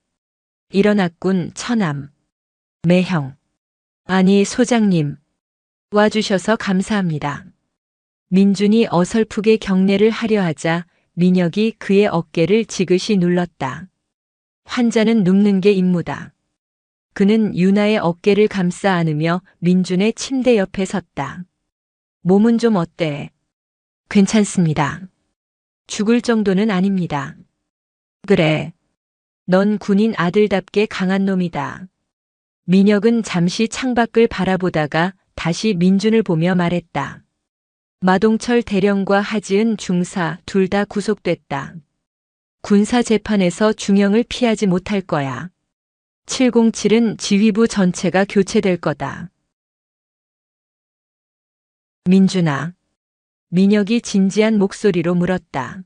일어났군, 처남. 매형. 아니, 소장님. 와주셔서 감사합니다. 민준이 어설프게 경례를 하려 하자 민혁이 그의 어깨를 지그시 눌렀다. 환자는 눕는 게 임무다. 그는 유나의 어깨를 감싸 안으며 민준의 침대 옆에 섰다. 몸은 좀 어때? 괜찮습니다. 죽을 정도는 아닙니다. 그래. 넌 군인 아들답게 강한 놈이다. 민혁은 잠시 창밖을 바라보다가 다시 민준을 보며 말했다. 마동철 대령과 하지은 중사 둘 다 구속됐다. 군사 재판에서 중형을 피하지 못할 거야. 707은 지휘부 전체가 교체될 거다. 민준아. 민혁이 진지한 목소리로 물었다.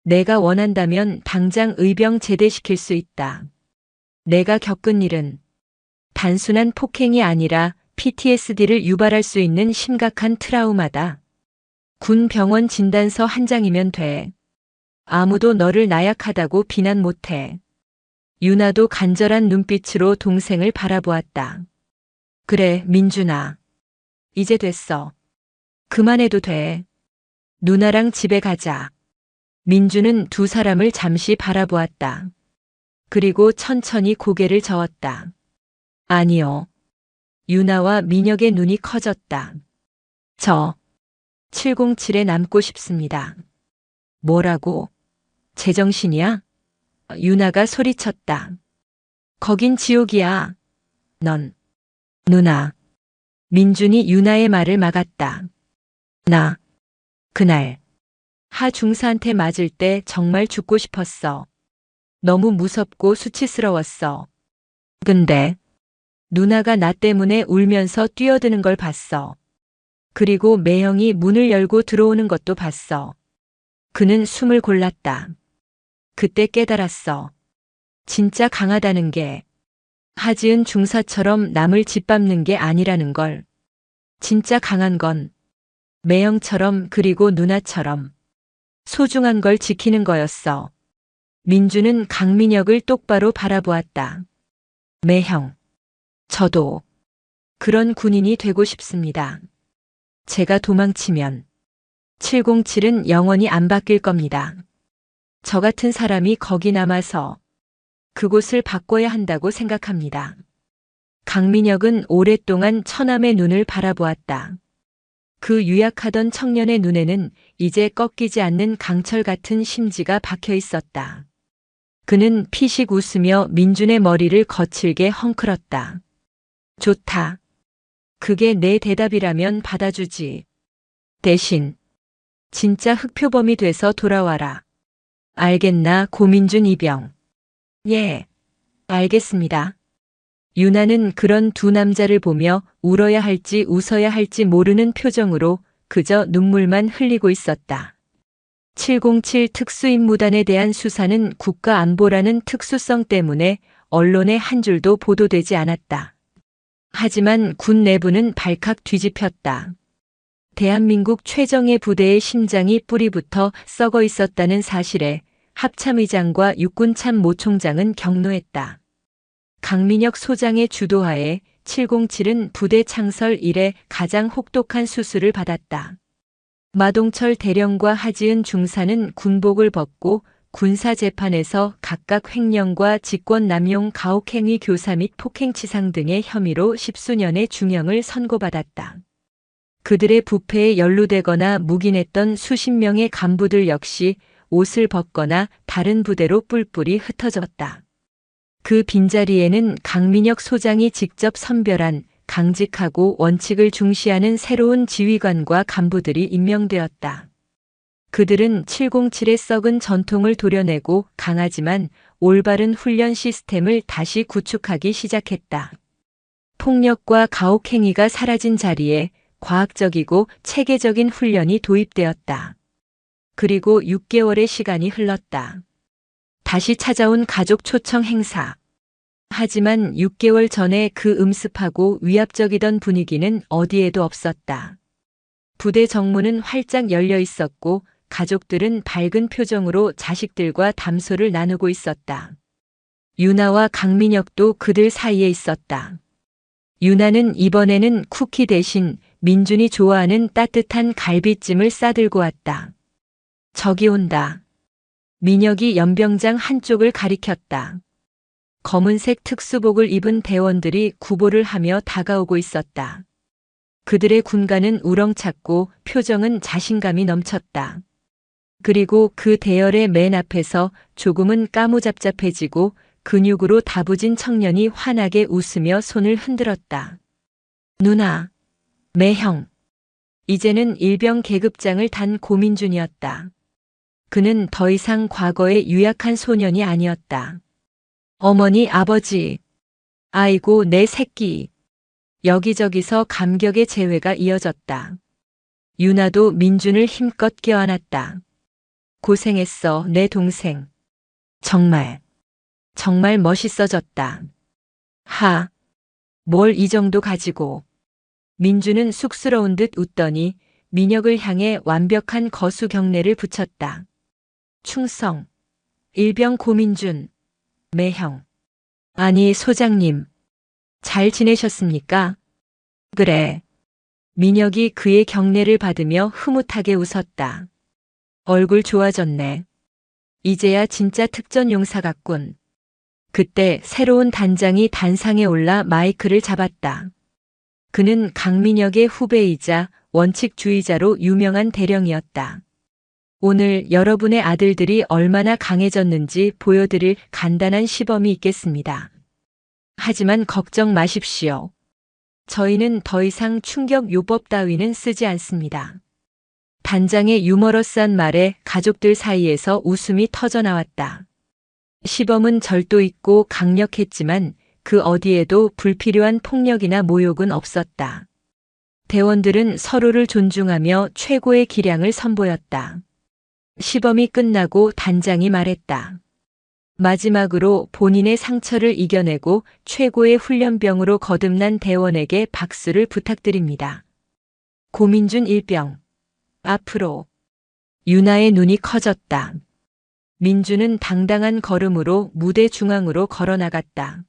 내가 원한다면 당장 의병 제대시킬 수 있다. 내가 겪은 일은 단순한 폭행이 아니라 PTSD를 유발할 수 있는 심각한 트라우마다. 군 병원 진단서 한 장이면 돼. 아무도 너를 나약하다고 비난 못해. 유나도 간절한 눈빛으로 동생을 바라보았다. 그래, 민준아. 이제 됐어. 그만해도 돼. 누나랑 집에 가자. 민준은 두 사람을 잠시 바라보았다. 그리고 천천히 고개를 저었다. 아니요. 유나와 민혁의 눈이 커졌다. 저 707에 남고 싶습니다. 뭐라고? 제정신이야? 유나가 소리쳤다. 거긴 지옥이야. 넌. 누나. 민준이 유나의 말을 막았다. 나. 그날. 하 중사한테 맞을 때 정말 죽고 싶었어. 너무 무섭고 수치스러웠어. 근데 누나가 나 때문에 울면서 뛰어드는 걸 봤어. 그리고 매형이 문을 열고 들어오는 것도 봤어. 그는 숨을 골랐다. 그때 깨달았어. 진짜 강하다는 게 하지은 중사처럼 남을 짓밟는 게 아니라는 걸. 진짜 강한 건 매형처럼 그리고 누나처럼 소중한 걸 지키는 거였어. 민주는 강민혁을 똑바로 바라보았다. 매형. 저도 그런 군인이 되고 싶습니다. 제가 도망치면 707은 영원히 안 바뀔 겁니다. 저 같은 사람이 거기 남아서 그곳을 바꿔야 한다고 생각합니다. 강민혁은 오랫동안 처남의 눈을 바라보았다. 그 유약하던 청년의 눈에는 이제 꺾이지 않는 강철 같은 심지가 박혀 있었다. 그는 피식 웃으며 민준의 머리를 거칠게 헝클었다. 좋다. 그게 내 대답이라면 받아주지. 대신 진짜 흑표범이 돼서 돌아와라. 알겠나, 고민준 이병. 예, 알겠습니다. 유나는 그런 두 남자를 보며 울어야 할지 웃어야 할지 모르는 표정으로 그저 눈물만 흘리고 있었다. 707 특수임무단에 대한 수사는 국가안보라는 특수성 때문에 언론에 한 줄도 보도되지 않았다. 하지만 군 내부는 발칵 뒤집혔다. 대한민국 최정예 부대의 심장이 뿌리부터 썩어 있었다는 사실에 합참의장과 육군참모총장은 격노했다. 강민혁 소장의 주도하에 707은 부대 창설 이래 가장 혹독한 수술을 받았다. 마동철 대령과 하지은 중사는 군복을 벗고 군사재판에서 각각 횡령과 직권남용 가혹행위 교사 및 폭행치상 등의 혐의로 10수년의 중형을 선고받았다. 그들의 부패에 연루되거나 묵인했던 수십 명의 간부들 역시 옷을 벗거나 다른 부대로 뿔뿔이 흩어졌다. 그 빈자리에는 강민혁 소장이 직접 선별한 강직하고 원칙을 중시하는 새로운 지휘관과 간부들이 임명되었다. 그들은 707의 썩은 전통을 도려내고 강하지만 올바른 훈련 시스템을 다시 구축하기 시작했다. 폭력과 가혹행위가 사라진 자리에 과학적이고 체계적인 훈련이 도입되었다. 그리고 6개월의 시간이 흘렀다. 다시 찾아온 가족 초청 행사. 하지만 6개월 전에 그 음습하고 위압적이던 분위기는 어디에도 없었다. 부대 정문은 활짝 열려 있었고 가족들은 밝은 표정으로 자식들과 담소를 나누고 있었다. 유나와 강민혁도 그들 사이에 있었다. 유나는 이번에는 쿠키 대신 민준이 좋아하는 따뜻한 갈비찜을 싸들고 왔다. 저기 온다. 민혁이 연병장 한쪽을 가리켰다. 검은색 특수복을 입은 대원들이 구보를 하며 다가오고 있었다. 그들의 군가는 우렁찼고 표정은 자신감이 넘쳤다. 그리고 그 대열의 맨 앞에서 조금은 까무잡잡해지고 근육으로 다부진 청년이 환하게 웃으며 손을 흔들었다. 누나, 매형. 이제는 일병 계급장을 단 고민준이었다. 그는 더 이상 과거의 유약한 소년이 아니었다. 어머니, 아버지. 아이고, 내 새끼. 여기저기서 감격의 재회가 이어졌다. 유나도 민준을 힘껏 껴안았다. 고생했어, 내 동생. 정말 멋있어졌다. 하, 뭘 이 정도 가지고. 민준은 쑥스러운 듯 웃더니 민혁을 향해 완벽한 거수 경례를 붙였다. 충성. 일병 고민준. 매형. 아니, 소장님. 잘 지내셨습니까? 그래. 민혁이 그의 경례를 받으며 흐뭇하게 웃었다. 얼굴 좋아졌네. 이제야 진짜 특전용사 같군. 그때 새로운 단장이 단상에 올라 마이크를 잡았다. 그는 강민혁의 후배이자 원칙주의자로 유명한 대령이었다. 오늘 여러분의 아들들이 얼마나 강해졌는지 보여드릴 간단한 시범이 있겠습니다. 하지만 걱정 마십시오. 저희는 더 이상 충격 요법 따위는 쓰지 않습니다. 단장의 유머러스한 말에 가족들 사이에서 웃음이 터져나왔다. 시범은 절도 있고 강력했지만 그 어디에도 불필요한 폭력이나 모욕은 없었다. 대원들은 서로를 존중하며 최고의 기량을 선보였다. 시범이 끝나고 단장이 말했다. 마지막으로 본인의 상처를 이겨내고 최고의 훈련병으로 거듭난 대원에게 박수를 부탁드립니다. 고민준 일병. 앞으로. 유나의 눈이 커졌다. 민준은 당당한 걸음으로 무대 중앙으로 걸어나갔다.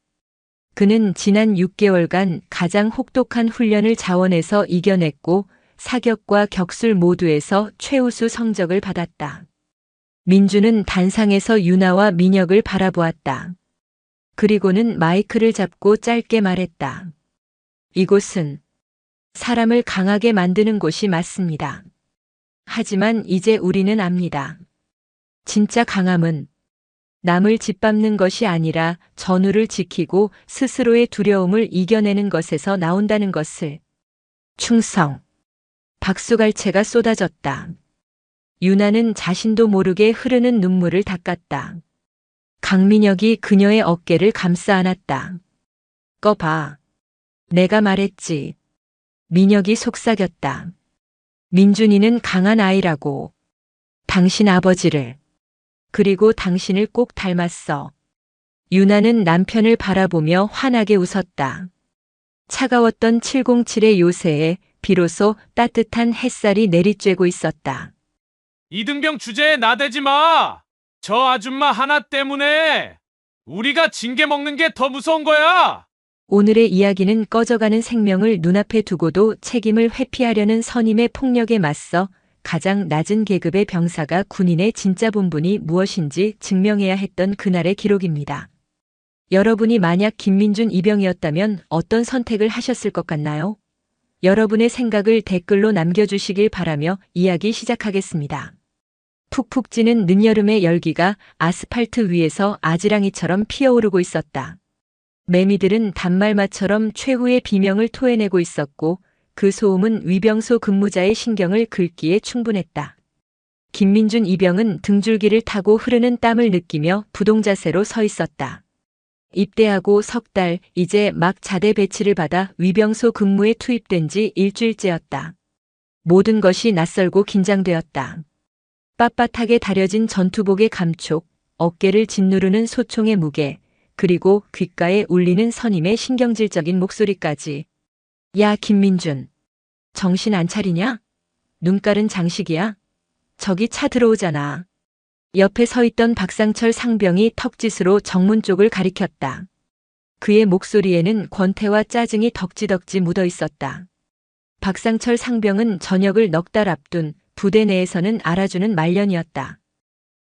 그는 지난 6개월간 가장 혹독한 훈련을 자원해서 이겨냈고 사격과 격술 모두에서 최우수 성적을 받았다. 민준은 단상에서 유나와 민혁을 바라보았다. 그리고는 마이크를 잡고 짧게 말했다. 이곳은 사람을 강하게 만드는 곳이 맞습니다. 하지만 이제 우리는 압니다. 진짜 강함은 남을 짓밟는 것이 아니라 전우를 지키고 스스로의 두려움을 이겨내는 것에서 나온다는 것을. 충성. 박수갈채가 쏟아졌다. 유나는 자신도 모르게 흐르는 눈물을 닦았다. 강민혁이 그녀의 어깨를 감싸 안았다. 봐. 내가 말했지. 민혁이 속삭였다. 민준이는 강한 아이라고. 당신 아버지를. 그리고 당신을 꼭 닮았어. 유나는 남편을 바라보며 환하게 웃었다. 차가웠던 707의 요새에 비로소 따뜻한 햇살이 내리쬐고 있었다. 이등병 주제에 나대지 마! 저 아줌마 하나 때문에 우리가 징계 먹는 게 더 무서운 거야! 오늘의 이야기는 꺼져가는 생명을 눈앞에 두고도 책임을 회피하려는 선임의 폭력에 맞서 가장 낮은 계급의 병사가 군인의 진짜 본분이 무엇인지 증명해야 했던 그날의 기록입니다. 여러분이 만약 김민준 이병이었다면 어떤 선택을 하셨을 것 같나요? 여러분의 생각을 댓글로 남겨주시길 바라며 이야기 시작하겠습니다. 푹푹 찌는 늦여름의 열기가 아스팔트 위에서 아지랑이처럼 피어오르고 있었다. 매미들은 단말마처럼 최후의 비명을 토해내고 있었고 그 소음은 위병소 근무자의 신경을 긁기에 충분했다. 김민준 이병은 등줄기를 타고 흐르는 땀을 느끼며 부동자세로 서 있었다. 입대하고 석 달, 이제 막 자대 배치를 받아 위병소 근무에 투입된 지 일주일째였다. 모든 것이 낯설고 긴장되었다. 빳빳하게 다려진 전투복의 감촉, 어깨를 짓누르는 소총의 무게, 그리고 귓가에 울리는 선임의 신경질적인 목소리까지. 야, 김민준. 정신 안 차리냐? 눈깔은 장식이야? 저기 차 들어오잖아. 옆에 서 있던 박상철 상병이 턱짓으로 정문 쪽을 가리켰다. 그의 목소리에는 권태와 짜증이 덕지덕지 묻어 있었다. 박상철 상병은 전역을 넉 달 앞둔 부대 내에서는 알아주는 말년이었다.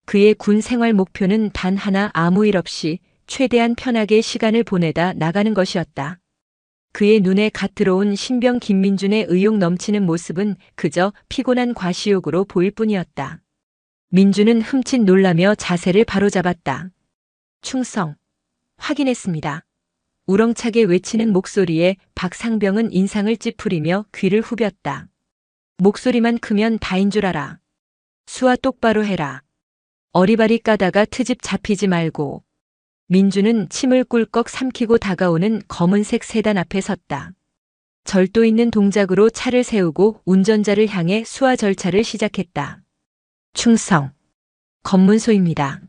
그의 군 생활 목표는 단 하나, 아무 일 없이 최대한 편하게 시간을 보내다 나가는 것이었다. 그의 눈에 갓 들어온 신병 김민준의 의욕 넘치는 모습은 그저 피곤한 과시욕으로 보일 뿐이었다. 민준은 흠칫 놀라며 자세를 바로잡았다. 충성. 확인했습니다. 우렁차게 외치는 목소리에 박상병은 인상을 찌푸리며 귀를 후볐다. 목소리만 크면 다인 줄 알아. 수화 똑바로 해라. 어리바리 까다가 트집 잡히지 말고. 민준은 침을 꿀꺽 삼키고 다가오는 검은색 세단 앞에 섰다. 절도 있는 동작으로 차를 세우고 운전자를 향해 수화 절차를 시작했다. 충성. 검문소입니다.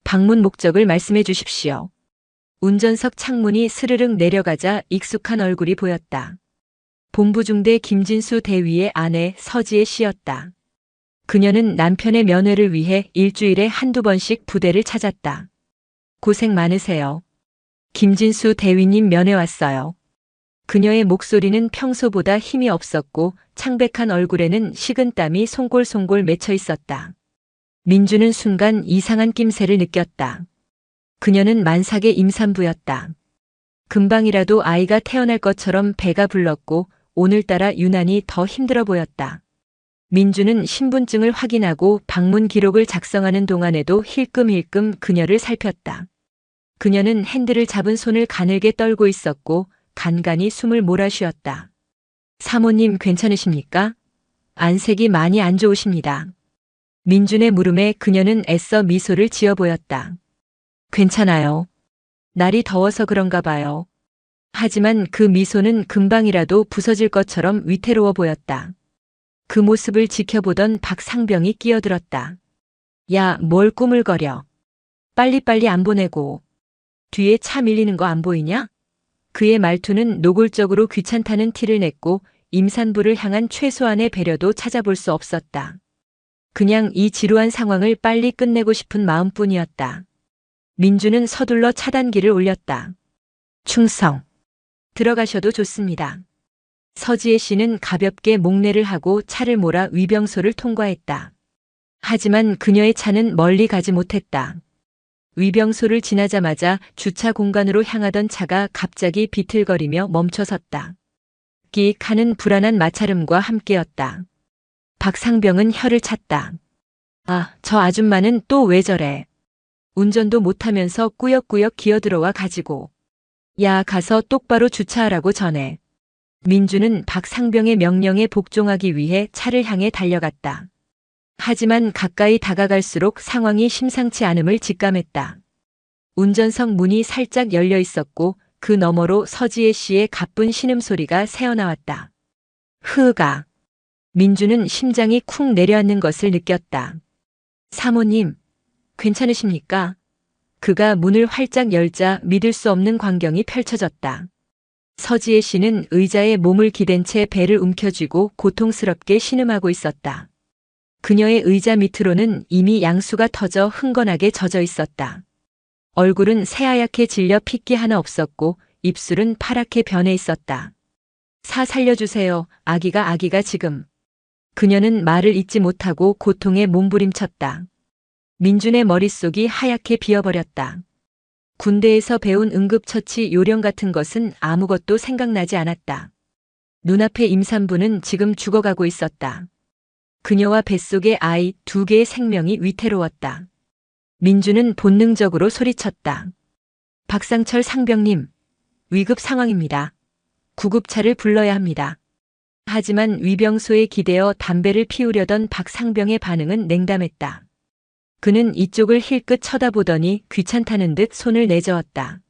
방문 목적을 말씀해 주십시오. 운전석 창문이 스르륵 내려가자 익숙한 얼굴이 보였다. 본부중대 김진수 대위의 아내 서지혜 씨였다. 그녀는 남편의 면회를 위해 일주일에 한두 번씩 부대를 찾았다. 고생 많으세요. 김진수 대위님 면회 왔어요. 그녀의 목소리는 평소보다 힘이 없었고 창백한 얼굴에는 식은땀이 송골송골 맺혀 있었다. 민주는 순간 이상한 낌새를 느꼈다. 그녀는 만삭의 임산부였다. 금방이라도 아이가 태어날 것처럼 배가 불렀고 오늘따라 유난히 더 힘들어 보였다. 민주는 신분증을 확인하고 방문 기록을 작성하는 동안에도 힐끔힐끔 그녀를 살폈다. 그녀는 핸들을 잡은 손을 가늘게 떨고 있었고 간간히 숨을 몰아쉬었다. 사모님 괜찮으십니까? 안색이 많이 안 좋으십니다. 민준의 물음에 그녀는 애써 미소를 지어 보였다. 괜찮아요. 날이 더워서 그런가 봐요. 하지만 그 미소는 금방이라도 부서질 것처럼 위태로워 보였다. 그 모습을 지켜보던 박상병이 끼어들었다. 야, 뭘 꾸물거려. 빨리빨리 안 보내고. 뒤에 차 밀리는 거 안 보이냐? 그의 말투는 노골적으로 귀찮다는 티를 냈고 임산부를 향한 최소한의 배려도 찾아볼 수 없었다. 그냥 이 지루한 상황을 빨리 끝내고 싶은 마음뿐이었다. 민주는 서둘러 차단기를 올렸다. 충성. 들어가셔도 좋습니다. 서지혜 씨는 가볍게 목례를 하고 차를 몰아 위병소를 통과했다. 하지만 그녀의 차는 멀리 가지 못했다. 위병소를 지나자마자 주차 공간으로 향하던 차가 갑자기 비틀거리며 멈춰섰다. 끼익 하는 불안한 마찰음과 함께였다. 박상병은 혀를 찼다. 아, 저 아줌마는 또 왜 저래? 운전도 못하면서 꾸역꾸역 기어들어와 가지고. 야, 가서 똑바로 주차하라고 전해. 민주는 박상병의 명령에 복종하기 위해 차를 향해 달려갔다. 하지만 가까이 다가갈수록 상황이 심상치 않음을 직감했다. 운전석 문이 살짝 열려 있었고 그 너머로 서지혜 씨의 가쁜 신음소리가 새어나왔다. 흐가. 민주는 심장이 쿵 내려앉는 것을 느꼈다. 사모님, 괜찮으십니까? 그가 문을 활짝 열자 믿을 수 없는 광경이 펼쳐졌다. 서지혜 씨는 의자에 몸을 기댄 채 배를 움켜쥐고 고통스럽게 신음하고 있었다. 그녀의 의자 밑으로는 이미 양수가 터져 흥건하게 젖어 있었다. 얼굴은 새하얗게 질려 핏기 하나 없었고 입술은 파랗게 변해 있었다. 살려주세요. 아기가 지금. 그녀는 말을 잇지 못하고 고통에 몸부림쳤다. 민준의 머릿속이 하얗게 비어버렸다. 군대에서 배운 응급처치 요령 같은 것은 아무것도 생각나지 않았다. 눈앞의 임산부는 지금 죽어가고 있었다. 그녀와 뱃속의 아이 2개의 생명이 위태로웠다. 민주는 본능적으로 소리쳤다. 박상철 상병님, 위급 상황입니다. 구급차를 불러야 합니다. 하지만 위병소에 기대어 담배를 피우려던 박상병의 반응은 냉담했다. 그는 이쪽을 힐끗 쳐다보더니 귀찮다는 듯 손을 내저었다.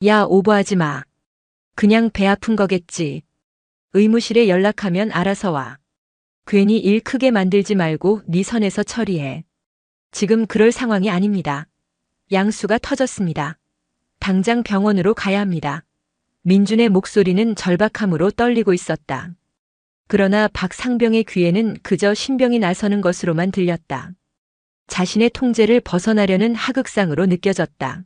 야, 오버하지 마. 그냥 배 아픈 거겠지. 의무실에 연락하면 알아서 와. 괜히 일 크게 만들지 말고 네 선에서 처리해. 지금 그럴 상황이 아닙니다. 양수가 터졌습니다. 당장 병원으로 가야 합니다. 민준의 목소리는 절박함으로 떨리고 있었다. 그러나 박상병의 귀에는 그저 신병이 나서는 것으로만 들렸다. 자신의 통제를 벗어나려는 하극상으로 느껴졌다.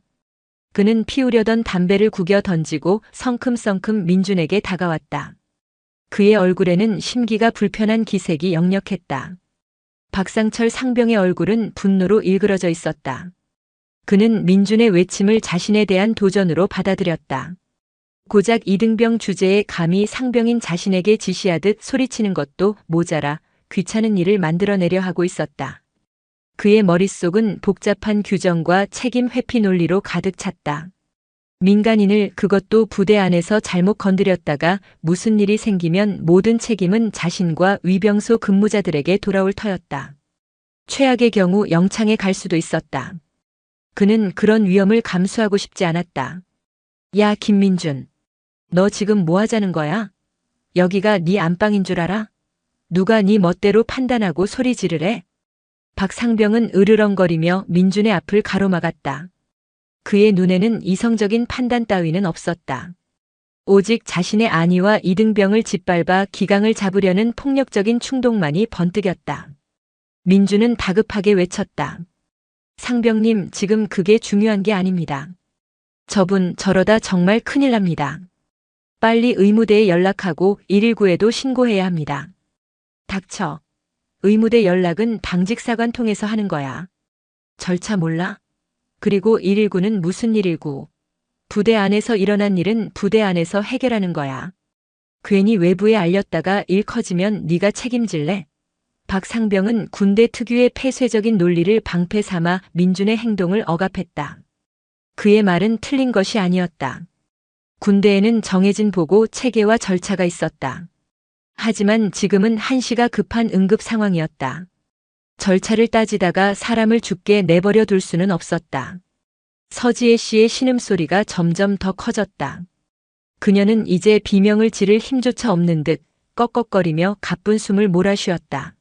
그는 피우려던 담배를 구겨 던지고 성큼성큼 민준에게 다가왔다. 그의 얼굴에는 심기가 불편한 기색이 역력했다. 박상철 상병의 얼굴은 분노로 일그러져 있었다. 그는 민준의 외침을 자신에 대한 도전으로 받아들였다. 고작 이등병 주제에 감히 상병인 자신에게 지시하듯 소리치는 것도 모자라 귀찮은 일을 만들어내려 하고 있었다. 그의 머릿속은 복잡한 규정과 책임 회피 논리로 가득 찼다. 민간인을, 그것도 부대 안에서 잘못 건드렸다가 무슨 일이 생기면 모든 책임은 자신과 위병소 근무자들에게 돌아올 터였다. 최악의 경우 영창에 갈 수도 있었다. 그는 그런 위험을 감수하고 싶지 않았다. 야, 김민준. 너 지금 뭐 하자는 거야? 여기가 네 안방인 줄 알아? 누가 네 멋대로 판단하고 소리 지르래? 박상병은 으르렁거리며 민준의 앞을 가로막았다. 그의 눈에는 이성적인 판단 따위는 없었다. 오직 자신의 안위와 이등병을 짓밟아 기강을 잡으려는 폭력적인 충동만이 번뜩였다. 민준은 다급하게 외쳤다. 상병님, 지금 그게 중요한 게 아닙니다. 저분 저러다 정말 큰일 납니다. 빨리 의무대에 연락하고 119에도 신고해야 합니다. 닥쳐. 의무대 연락은 당직사관 통해서 하는 거야. 절차 몰라? 그리고 119는 무슨 119? 부대 안에서 일어난 일은 부대 안에서 해결하는 거야. 괜히 외부에 알렸다가 일 커지면 네가 책임질래? 박상병은 군대 특유의 폐쇄적인 논리를 방패 삼아 민준의 행동을 억압했다. 그의 말은 틀린 것이 아니었다. 군대에는 정해진 보고 체계와 절차가 있었다. 하지만 지금은 한시가 급한 응급 상황이었다. 절차를 따지다가 사람을 죽게 내버려 둘 수는 없었다. 서지혜 씨의 신음소리가 점점 더 커졌다. 그녀는 이제 비명을 지를 힘조차 없는 듯 꺽꺽거리며 가쁜 숨을 몰아쉬었다.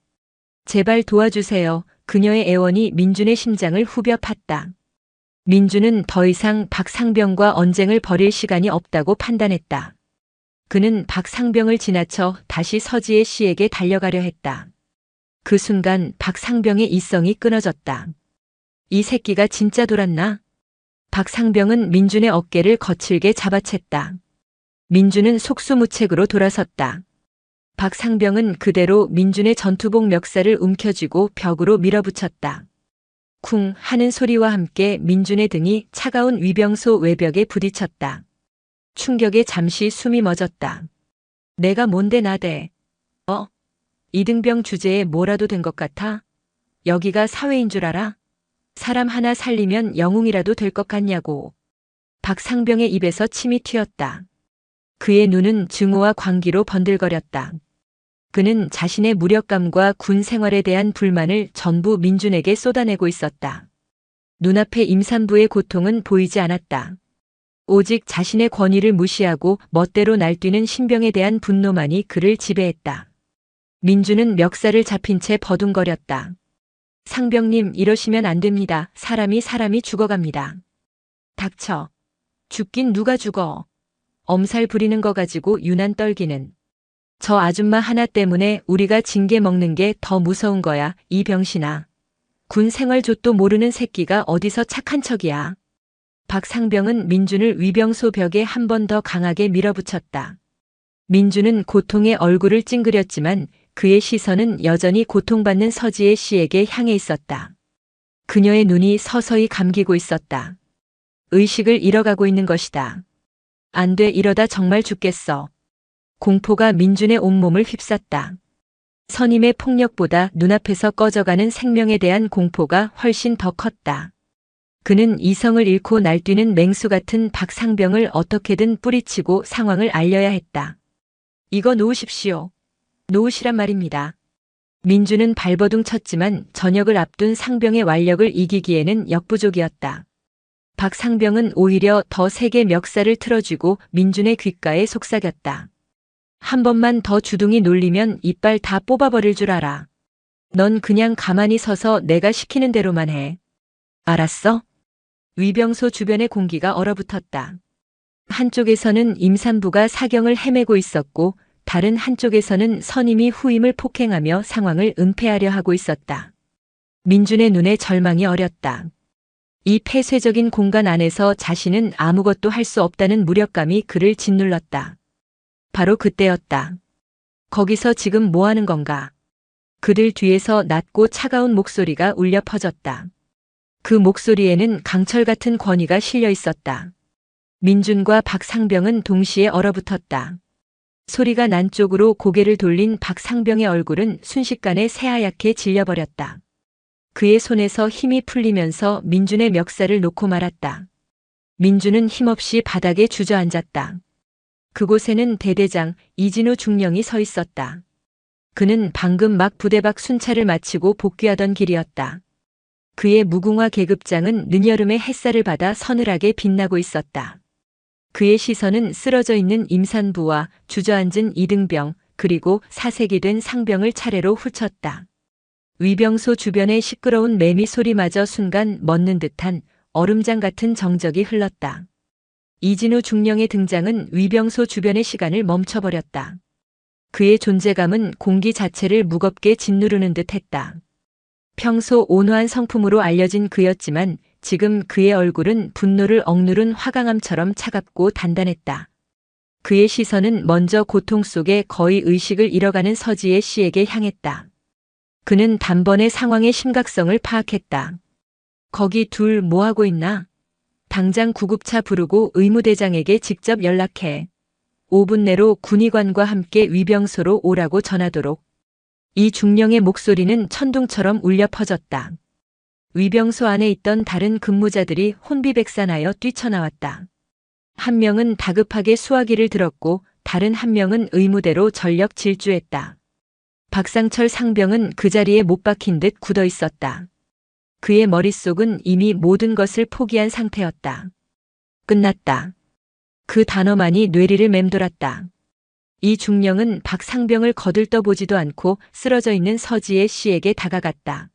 제발 도와주세요. 그녀의 애원이 민준의 심장을 후벼 팠다. 민준은 더 이상 박상병과 언쟁을 벌일 시간이 없다고 판단했다. 그는 박상병을 지나쳐 다시 서지혜 씨에게 달려가려 했다. 그 순간 박상병의 이성이 끊어졌다. 이 새끼가 진짜 돌았나? 박상병은 민준의 어깨를 거칠게 잡아챘다. 민준은 속수무책으로 돌아섰다. 박상병은 그대로 민준의 전투복 멱살을 움켜쥐고 벽으로 밀어붙였다. 쿵 하는 소리와 함께 민준의 등이 차가운 위병소 외벽에 부딪혔다. 충격에 잠시 숨이 멎었다. 내가 뭔데 나대? 이등병 주제에 뭐라도 된 것 같아? 여기가 사회인 줄 알아? 사람 하나 살리면 영웅이라도 될 것 같냐고. 박상병의 입에서 침이 튀었다. 그의 눈은 증오와 광기로 번들거렸다. 그는 자신의 무력감과 군 생활에 대한 불만을 전부 민준에게 쏟아내고 있었다. 눈앞에 임산부의 고통은 보이지 않았다. 오직 자신의 권위를 무시하고 멋대로 날뛰는 신병에 대한 분노만이 그를 지배했다. 민준은 멱살을 잡힌 채 버둥거렸다. 상병님, 이러시면 안 됩니다. 사람이 죽어갑니다. 닥쳐. 죽긴 누가 죽어. 엄살 부리는 거 가지고 유난 떨기는. 저 아줌마 하나 때문에 우리가 징계 먹는 게 더 무서운 거야, 이 병신아. 군 생활 좆도 모르는 새끼가 어디서 착한 척이야. 박상병은 민준을 위병소 벽에 한 번 더 강하게 밀어붙였다. 민준은 고통에 얼굴을 찡그렸지만 그의 시선은 여전히 고통받는 서지혜 씨에게 향해 있었다. 그녀의 눈이 서서히 감기고 있었다. 의식을 잃어가고 있는 것이다. 안 돼, 이러다 정말 죽겠어. 공포가 민준의 온몸을 휩쌌다. 선임의 폭력보다 눈앞에서 꺼져가는 생명에 대한 공포가 훨씬 더 컸다. 그는 이성을 잃고 날뛰는 맹수 같은 박상병을 어떻게든 뿌리치고 상황을 알려야 했다. 이거 놓으십시오. 놓으시란 말입니다. 민준은 발버둥 쳤지만 저녁을 앞둔 상병의 완력을 이기기에는 역부족이었다. 박상병은 오히려 더 세게 멱살을 틀어쥐고 민준의 귓가에 속삭였다. 한 번만 더 주둥이 놀리면 이빨 다 뽑아버릴 줄 알아. 넌 그냥 가만히 서서 내가 시키는 대로만 해. 알았어? 위병소 주변의 공기가 얼어붙었다. 한쪽에서는 임산부가 사경을 헤매고 있었고 다른 한쪽에서는 선임이 후임을 폭행하며 상황을 은폐하려 하고 있었다. 민준의 눈에 절망이 어렸다. 이 폐쇄적인 공간 안에서 자신은 아무것도 할 수 없다는 무력감이 그를 짓눌렀다. 바로 그때였다. 거기서 지금 뭐 하는 건가? 그들 뒤에서 낮고 차가운 목소리가 울려 퍼졌다. 그 목소리에는 강철 같은 권위가 실려 있었다. 민준과 박상병은 동시에 얼어붙었다. 소리가 난 쪽으로 고개를 돌린 박상병의 얼굴은 순식간에 새하얗게 질려버렸다. 그의 손에서 힘이 풀리면서 민준의 멱살을 놓고 말았다. 민준은 힘없이 바닥에 주저앉았다. 그곳에는 대대장 이진우 중령이 서 있었다. 그는 방금 막 부대 밖 순찰을 마치고 복귀하던 길이었다. 그의 무궁화 계급장은 늦여름의 햇살을 받아 서늘하게 빛나고 있었다. 그의 시선은 쓰러져 있는 임산부와 주저앉은 이등병 그리고 사색이 된 상병을 차례로 훑쳤다. 위병소 주변의 시끄러운 매미 소리마저 순간 멎는 듯한 얼음장 같은 정적이 흘렀다. 이진우 중령의 등장은 위병소 주변의 시간을 멈춰버렸다. 그의 존재감은 공기 자체를 무겁게 짓누르는 듯 했다. 평소 온화한 성품으로 알려진 그였지만 지금 그의 얼굴은 분노를 억누른 화강암처럼 차갑고 단단했다. 그의 시선은 먼저 고통 속에 거의 의식을 잃어가는 서지혜 씨에게 향했다. 그는 단번에 상황의 심각성을 파악했다. 거기 둘 뭐하고 있나? 당장 구급차 부르고 의무대장에게 직접 연락해. 5분 내로 군의관과 함께 위병소로 오라고 전하도록. 이 중령의 목소리는 천둥처럼 울려 퍼졌다. 위병소 안에 있던 다른 근무자들이 혼비백산하여 뛰쳐나왔다. 한 명은 다급하게 수화기를 들었고 다른 한 명은 의무대로 전력 질주했다. 박상철 상병은 그 자리에 못 박힌 듯 굳어 있었다. 그의 머릿속은 이미 모든 것을 포기한 상태였다. 끝났다. 그 단어만이 뇌리를 맴돌았다. 이 중령은 박상병을 거들떠보지도 않고 쓰러져 있는 서지혜 씨에게 다가갔다.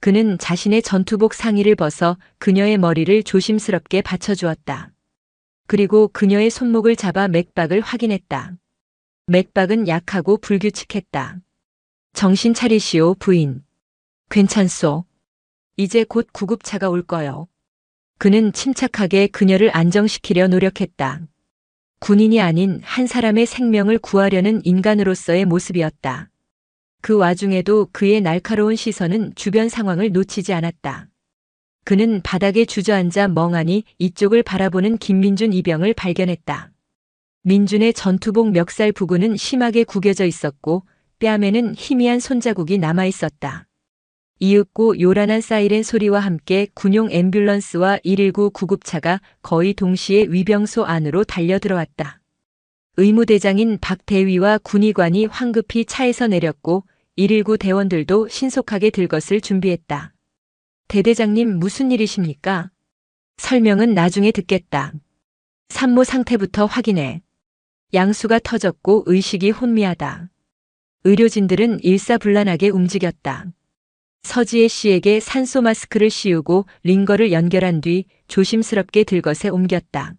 그는 자신의 전투복 상의를 벗어 그녀의 머리를 조심스럽게 받쳐주었다. 그리고 그녀의 손목을 잡아 맥박을 확인했다. 맥박은 약하고 불규칙했다. 정신 차리시오, 부인. 괜찮소. 이제 곧 구급차가 올 거요. 그는 침착하게 그녀를 안정시키려 노력했다. 군인이 아닌 한 사람의 생명을 구하려는 인간으로서의 모습이었다. 그 와중에도 그의 날카로운 시선은 주변 상황을 놓치지 않았다. 그는 바닥에 주저앉아 멍하니 이쪽을 바라보는 김민준 이병을 발견했다. 민준의 전투복 멱살 부근은 심하게 구겨져 있었고 뺨에는 희미한 손자국이 남아 있었다. 이윽고 요란한 사이렌 소리와 함께 군용 앰뷸런스와 119 구급차가 거의 동시에 위병소 안으로 달려들어왔다. 의무대장인 박 대위와 군의관이 황급히 차에서 내렸고 119 대원들도 신속하게 들 것을 준비했다. 대대장님, 무슨 일이십니까? 설명은 나중에 듣겠다. 산모 상태부터 확인해. 양수가 터졌고 의식이 혼미하다. 의료진들은 일사불란하게 움직였다. 서지혜 씨에게 산소 마스크를 씌우고 링거를 연결한 뒤 조심스럽게 들것에 옮겼다.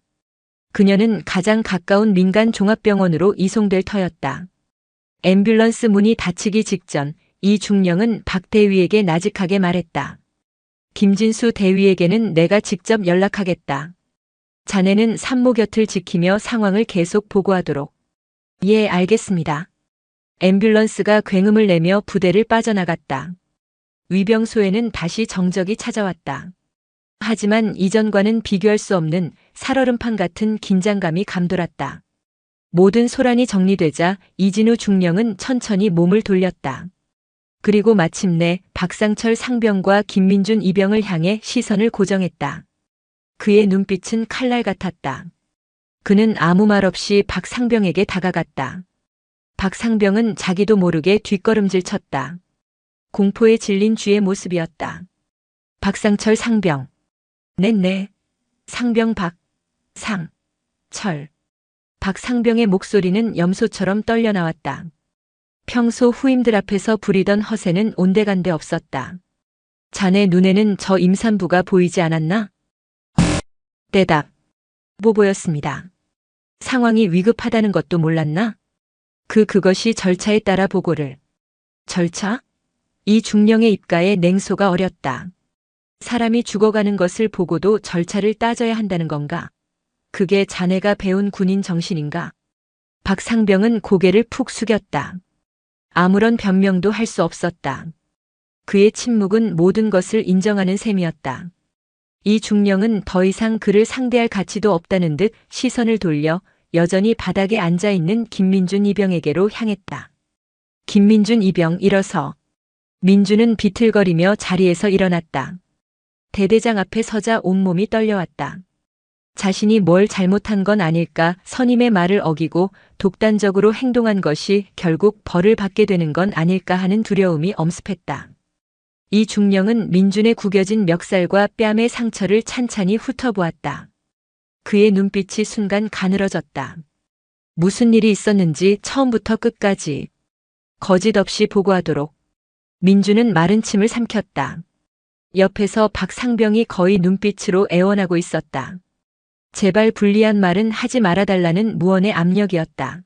그녀는 가장 가까운 민간 종합병원으로 이송될 터였다. 앰뷸런스 문이 닫히기 직전 이 중령은 박 대위에게 나직하게 말했다. 김진수 대위에게는 내가 직접 연락하겠다. 자네는 산모 곁을 지키며 상황을 계속 보고하도록. 예, 알겠습니다. 앰뷸런스가 굉음을 내며 부대를 빠져나갔다. 위병소에는 다시 정적이 찾아왔다. 하지만 이전과는 비교할 수 없는 살얼음판 같은 긴장감이 감돌았다. 모든 소란이 정리되자 이진우 중령은 천천히 몸을 돌렸다. 그리고 마침내 박상철 상병과 김민준 이병을 향해 시선을 고정했다. 그의 눈빛은 칼날 같았다. 그는 아무 말 없이 박 상병에게 다가갔다. 박 상병은 자기도 모르게 뒷걸음질 쳤다. 공포에 질린 쥐의 모습이었다. 박상철 상병. 네. 상병 철. 박 상병의 목소리는 염소처럼 떨려 나왔다. 평소 후임들 앞에서 부리던 허세는 온데간데 없었다. 자네 눈에는 저 임산부가 보이지 않았나? 대답. 뭐 보였습니다. 상황이 위급하다는 것도 몰랐나? 그것이 절차에 따라 보고를. 절차? 이 중령의 입가에 냉소가 어렸다. 사람이 죽어가는 것을 보고도 절차를 따져야 한다는 건가? 그게 자네가 배운 군인 정신인가? 박상병은 고개를 푹 숙였다. 아무런 변명도 할 수 없었다. 그의 침묵은 모든 것을 인정하는 셈이었다. 이 중령은 더 이상 그를 상대할 가치도 없다는 듯 시선을 돌려 여전히 바닥에 앉아있는 김민준 이병에게로 향했다. 김민준 이병 일어서. 민준은 비틀거리며 자리에서 일어났다. 대대장 앞에 서자 온몸이 떨려왔다. 자신이 뭘 잘못한 건 아닐까, 선임의 말을 어기고 독단적으로 행동한 것이 결국 벌을 받게 되는 건 아닐까 하는 두려움이 엄습했다. 이 중령은 민준의 구겨진 멱살과 뺨의 상처를 찬찬히 훑어보았다. 그의 눈빛이 순간 가늘어졌다. 무슨 일이 있었는지 처음부터 끝까지 거짓 없이 보고하도록. 민준은 마른 침을 삼켰다. 옆에서 박상병이 거의 눈빛으로 애원하고 있었다. 제발 불리한 말은 하지 말아달라는 무언의 압력이었다.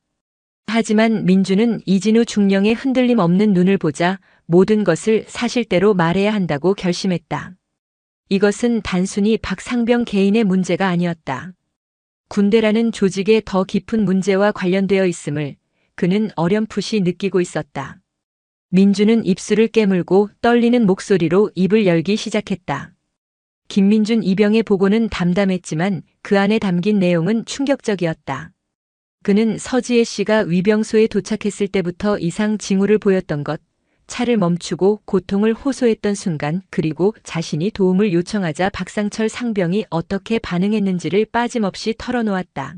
하지만 민준은 이진우 중령의 흔들림 없는 눈을 보자 모든 것을 사실대로 말해야 한다고 결심했다. 이것은 단순히 박상병 개인의 문제가 아니었다. 군대라는 조직의 더 깊은 문제와 관련되어 있음을 그는 어렴풋이 느끼고 있었다. 민준은 입술을 깨물고 떨리는 목소리로 입을 열기 시작했다. 김민준 이병의 보고는 담담했지만 그 안에 담긴 내용은 충격적이었다. 그는 서지혜 씨가 위병소에 도착했을 때부터 이상 징후를 보였던 것, 차를 멈추고 고통을 호소했던 순간, 그리고 자신이 도움을 요청하자 박상철 상병이 어떻게 반응했는지를 빠짐없이 털어놓았다.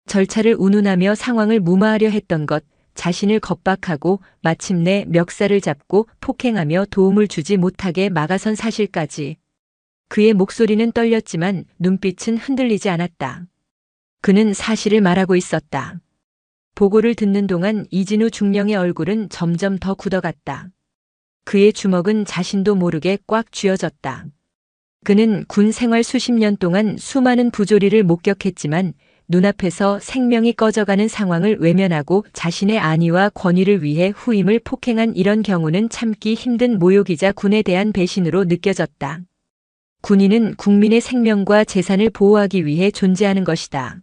절차를 운운하며 상황을 무마하려 했던 것, 자신을 겁박하고 마침내 멱살을 잡고 폭행하며 도움을 주지 못하게 막아선 사실까지. 그의 목소리는 떨렸지만 눈빛은 흔들리지 않았다. 그는 사실을 말하고 있었다. 보고를 듣는 동안 이진우 중령의 얼굴은 점점 더 굳어갔다. 그의 주먹은 자신도 모르게 꽉 쥐어졌다. 그는 군 생활 수십 년 동안 수많은 부조리를 목격했지만 눈앞에서 생명이 꺼져가는 상황을 외면하고 자신의 안위와 권위를 위해 후임을 폭행한 이런 경우는 참기 힘든 모욕이자 군에 대한 배신으로 느껴졌다. 군인은 국민의 생명과 재산을 보호하기 위해 존재하는 것이다.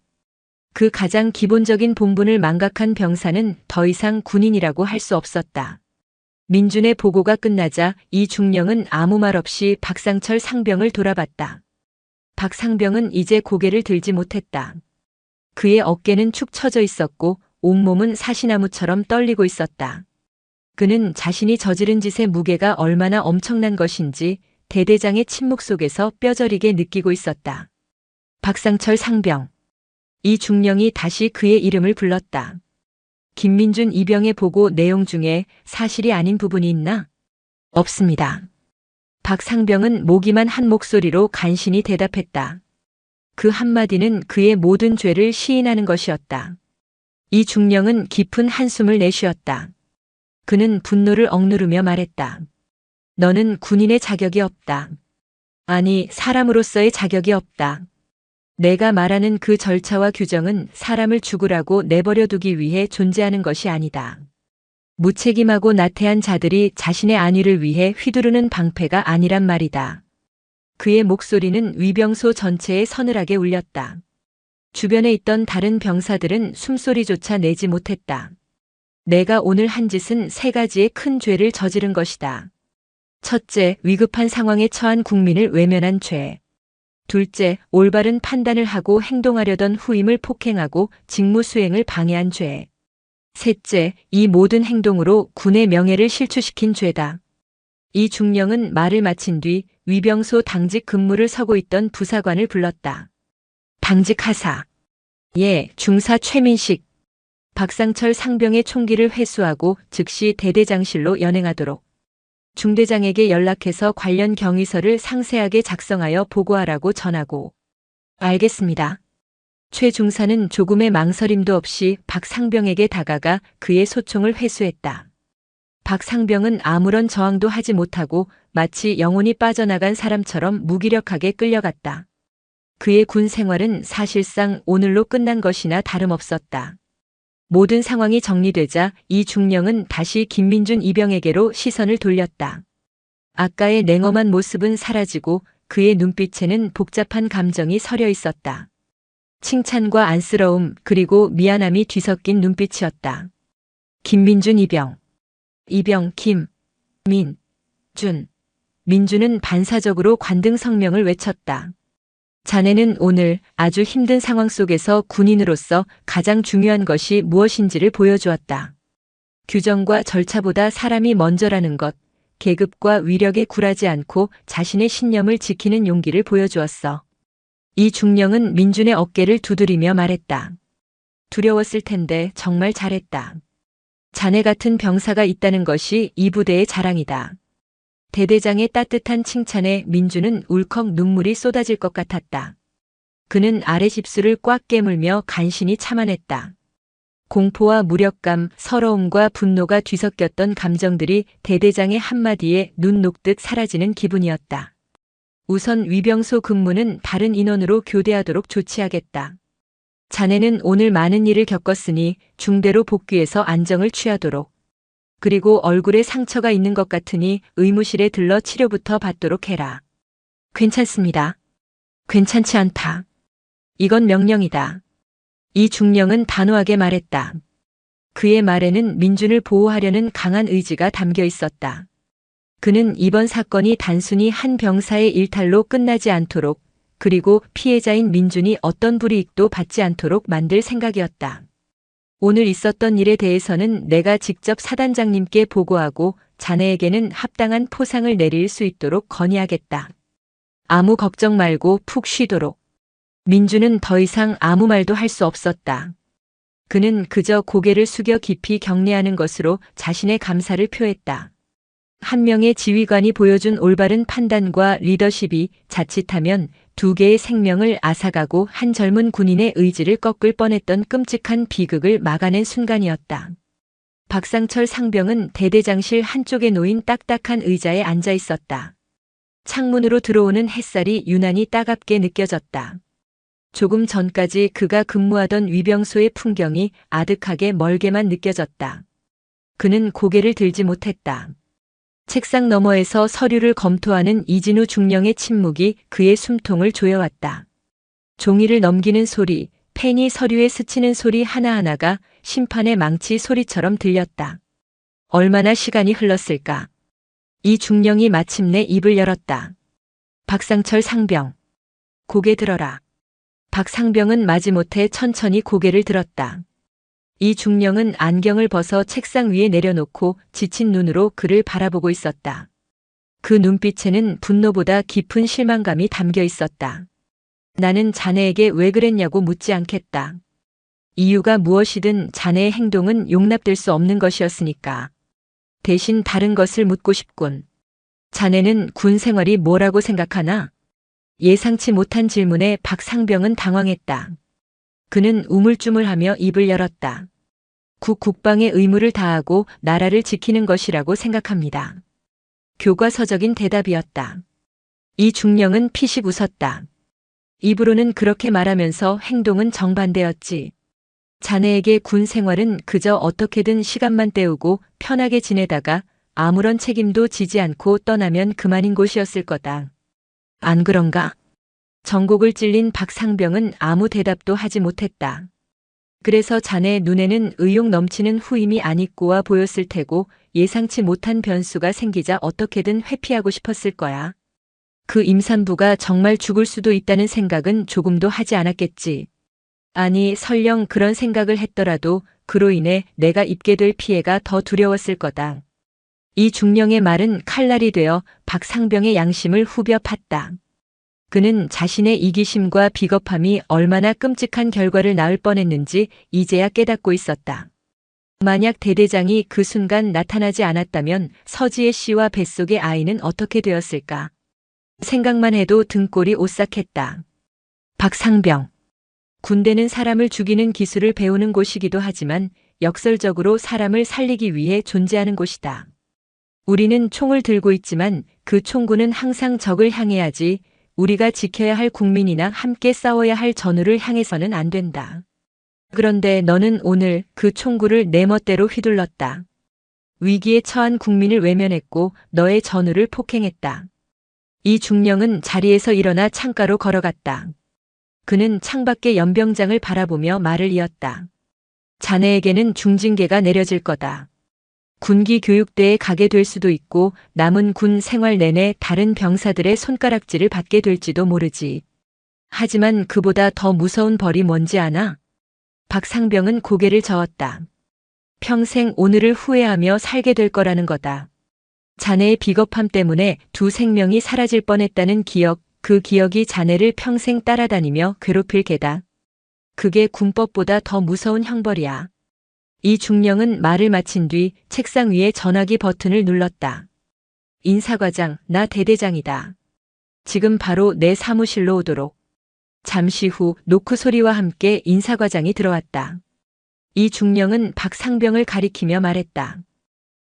그 가장 기본적인 본분을 망각한 병사는 더 이상 군인이라고 할 수 없었다. 민준의 보고가 끝나자 이 중령은 아무 말 없이 박상철 상병을 돌아봤다. 박 상병은 이제 고개를 들지 못했다. 그의 어깨는 축 처져 있었고 온몸은 사시나무처럼 떨리고 있었다. 그는 자신이 저지른 짓의 무게가 얼마나 엄청난 것인지 대대장의 침묵 속에서 뼈저리게 느끼고 있었다. 박상철 상병. 이 중령이 다시 그의 이름을 불렀다. 김민준 이병의 보고 내용 중에 사실이 아닌 부분이 있나? 없습니다. 박상병은 모기만 한 목소리로 간신히 대답했다. 그 한마디는 그의 모든 죄를 시인하는 것이었다. 이 중령은 깊은 한숨을 내쉬었다. 그는 분노를 억누르며 말했다. 너는 군인의 자격이 없다. 아니, 사람으로서의 자격이 없다. 내가 말하는 그 절차와 규정은 사람을 죽으라고 내버려 두기 위해 존재하는 것이 아니다. 무책임하고 나태한 자들이 자신의 안위를 위해 휘두르는 방패가 아니란 말이다. 그의 목소리는 위병소 전체에 서늘하게 울렸다. 주변에 있던 다른 병사들은 숨소리조차 내지 못했다. 내가 오늘 한 짓은 3가지의 큰 죄를 저지른 것이다. 첫째, 위급한 상황에 처한 국민을 외면한 죄. 둘째, 올바른 판단을 하고 행동하려던 후임을 폭행하고 직무 수행을 방해한 죄. 셋째, 이 모든 행동으로 군의 명예를 실추시킨 죄다. 이 중령은 말을 마친 뒤 위병소 당직 근무를 서고 있던 부사관을 불렀다. 당직하사. 예, 중사 최민식. 박상철 상병의 총기를 회수하고 즉시 대대장실로 연행하도록. 중대장에게 연락해서 관련 경위서를 상세하게 작성하여 보고하라고 전하고. 알겠습니다. 최 중사는 조금의 망설임도 없이 박 상병에게 다가가 그의 소총을 회수했다. 박 상병은 아무런 저항도 하지 못하고 마치 영혼이 빠져나간 사람처럼 무기력하게 끌려갔다. 그의 군 생활은 사실상 오늘로 끝난 것이나 다름없었다. 모든 상황이 정리되자 이 중령은 다시 김민준 이병에게로 시선을 돌렸다. 아까의 냉엄한 모습은 사라지고 그의 눈빛에는 복잡한 감정이 서려 있었다. 칭찬과 안쓰러움 그리고 미안함이 뒤섞인 눈빛이었다. 김민준 이병. 이병 김. 민. 준. 민준은 반사적으로 관등 성명을 외쳤다. 자네는 오늘 아주 힘든 상황 속에서 군인으로서 가장 중요한 것이 무엇인지를 보여주었다. 규정과 절차보다 사람이 먼저라는 것, 계급과 위력에 굴하지 않고 자신의 신념을 지키는 용기를 보여주었어. 이 중령은 민준의 어깨를 두드리며 말했다. 두려웠을 텐데 정말 잘했다. 자네 같은 병사가 있다는 것이 이 부대의 자랑이다. 대대장의 따뜻한 칭찬에 민준은 울컥 눈물이 쏟아질 것 같았다. 그는 아랫입술을 꽉 깨물며 간신히 참아냈다. 공포와 무력감, 서러움과 분노가 뒤섞였던 감정들이 대대장의 한마디에 눈 녹듯 사라지는 기분이었다. 우선 위병소 근무는 다른 인원으로 교대하도록 조치하겠다. 자네는 오늘 많은 일을 겪었으니 중대로 복귀해서 안정을 취하도록. 그리고 얼굴에 상처가 있는 것 같으니 의무실에 들러 치료부터 받도록 해라. 괜찮습니다. 괜찮지 않다. 이건 명령이다. 이 중령은 단호하게 말했다. 그의 말에는 민준을 보호하려는 강한 의지가 담겨 있었다. 그는 이번 사건이 단순히 한 병사의 일탈로 끝나지 않도록 그리고 피해자인 민준이 어떤 불이익도 받지 않도록 만들 생각이었다. 오늘 있었던 일에 대해서는 내가 직접 사단장님께 보고하고 자네에게는 합당한 포상을 내릴 수 있도록 건의하겠다. 아무 걱정 말고 푹 쉬도록. 민준은 더 이상 아무 말도 할 수 없었다. 그는 그저 고개를 숙여 깊이 경례하는 것으로 자신의 감사를 표했다. 한 명의 지휘관이 보여준 올바른 판단과 리더십이 자칫하면 2개의 생명을 앗아가고 한 젊은 군인의 의지를 꺾을 뻔했던 끔찍한 비극을 막아낸 순간이었다. 박상철 상병은 대대장실 한쪽에 놓인 딱딱한 의자에 앉아 있었다. 창문으로 들어오는 햇살이 유난히 따갑게 느껴졌다. 조금 전까지 그가 근무하던 위병소의 풍경이 아득하게 멀게만 느껴졌다. 그는 고개를 들지 못했다. 책상 너머에서 서류를 검토하는 이진우 중령의 침묵이 그의 숨통을 조여왔다. 종이를 넘기는 소리, 펜이 서류에 스치는 소리 하나하나가 심판의 망치 소리처럼 들렸다. 얼마나 시간이 흘렀을까? 이 중령이 마침내 입을 열었다. 박상철 상병. 고개 들어라. 박 상병은 마지못해 천천히 고개를 들었다. 이 중령은 안경을 벗어 책상 위에 내려놓고 지친 눈으로 그를 바라보고 있었다. 그 눈빛에는 분노보다 깊은 실망감이 담겨 있었다. 나는 자네에게 왜 그랬냐고 묻지 않겠다. 이유가 무엇이든 자네의 행동은 용납될 수 없는 것이었으니까. 대신 다른 것을 묻고 싶군. 자네는 군 생활이 뭐라고 생각하나? 예상치 못한 질문에 박상병은 당황했다. 그는 우물쭈물하며 입을 열었다. 국방의 의무를 다하고 나라를 지키는 것이라고 생각합니다. 교과서적인 대답이었다. 이 중령은 피식 웃었다. 입으로는 그렇게 말하면서 행동은 정반대였지. 자네에게 군 생활은 그저 어떻게든 시간만 때우고 편하게 지내다가 아무런 책임도 지지 않고 떠나면 그만인 곳이었을 거다. 안 그런가? 정곡을 찔린 박상병은 아무 대답도 하지 못했다. 그래서 자네의 눈에는 의욕 넘치는 후임이 안 입고와 보였을 테고 예상치 못한 변수가 생기자 어떻게든 회피하고 싶었을 거야. 그 임산부가 정말 죽을 수도 있다는 생각은 조금도 하지 않았겠지. 아니, 설령 그런 생각을 했더라도 그로 인해 내가 입게 될 피해가 더 두려웠을 거다. 이 중령의 말은 칼날이 되어 박상병의 양심을 후벼 팠다. 그는 자신의 이기심과 비겁함이 얼마나 끔찍한 결과를 낳을 뻔했는지 이제야 깨닫고 있었다. 만약 대대장이 그 순간 나타나지 않았다면 서지혜 씨와 뱃속의 아이는 어떻게 되었을까? 생각만 해도 등골이 오싹했다. 박상병. 군대는 사람을 죽이는 기술을 배우는 곳이기도 하지만 역설적으로 사람을 살리기 위해 존재하는 곳이다. 우리는 총을 들고 있지만 그 총구는 항상 적을 향해야지 우리가 지켜야 할 국민이나 함께 싸워야 할 전우를 향해서는 안 된다. 그런데 너는 오늘 그 총구를 내 멋대로 휘둘렀다. 위기에 처한 국민을 외면했고 너의 전우를 폭행했다. 이 중령은 자리에서 일어나 창가로 걸어갔다. 그는 창밖의 연병장을 바라보며 말을 이었다. 자네에게는 중징계가 내려질 거다. 군기 교육대에 가게 될 수도 있고 남은 군 생활 내내 다른 병사들의 손가락질을 받게 될지도 모르지. 하지만 그보다 더 무서운 벌이 뭔지 아나? 박상병은 고개를 저었다. 평생 오늘을 후회하며 살게 될 거라는 거다. 자네의 비겁함 때문에 두 생명이 사라질 뻔했다는 기억, 그 기억이 자네를 평생 따라다니며 괴롭힐 게다. 그게 군법보다 더 무서운 형벌이야. 이 중령은 말을 마친 뒤 책상 위에 전화기 버튼을 눌렀다. 인사과장, 나 대대장이다. 지금 바로 내 사무실로 오도록. 잠시 후 노크 소리와 함께 인사과장이 들어왔다. 이 중령은 박상병을 가리키며 말했다.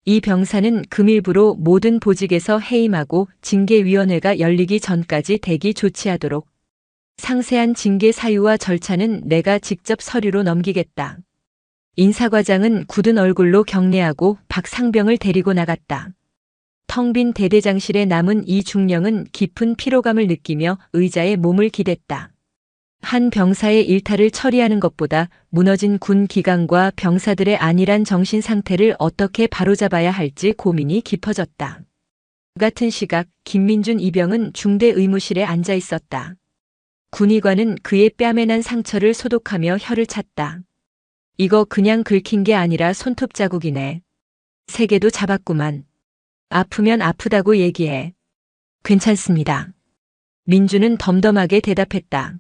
이 병사는 금일부로 모든 보직에서 해임하고 징계위원회가 열리기 전까지 대기 조치하도록. 상세한 징계 사유와 절차는 내가 직접 서류로 넘기겠다. 인사과장은 굳은 얼굴로 경례하고 박상병을 데리고 나갔다. 텅 빈 대대장실에 남은 이 중령은 깊은 피로감을 느끼며 의자에 몸을 기댔다. 한 병사의 일탈을 처리하는 것보다 무너진 군 기강과 병사들의 안일한 정신 상태를 어떻게 바로잡아야 할지 고민이 깊어졌다. 같은 시각 김민준 이병은 중대 의무실에 앉아 있었다. 군의관은 그의 뺨에 난 상처를 소독하며 혀를 찼다. 이거 그냥 긁힌 게 아니라 손톱 자국이네. 세 개도 잡았구만. 아프면 아프다고 얘기해. 괜찮습니다. 민주는 덤덤하게 대답했다.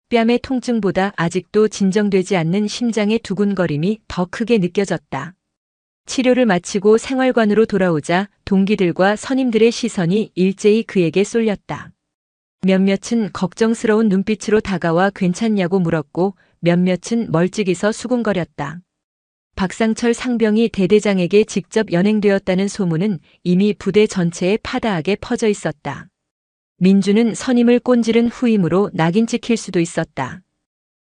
뺨의 통증보다 아직도 진정되지 않는 심장의 두근거림이 더 크게 느껴졌다. 치료를 마치고 생활관으로 돌아오자 동기들과 선임들의 시선이 일제히 그에게 쏠렸다. 몇몇은 걱정스러운 눈빛으로 다가와 괜찮냐고 물었고 몇몇은 멀찍이서 수군거렸다. 박상철 상병이 대대장에게 직접 연행되었다는 소문은 이미 부대 전체에 파다하게 퍼져 있었다. 민주는 선임을 꼰지른 후임으로 낙인 찍힐 수도 있었다.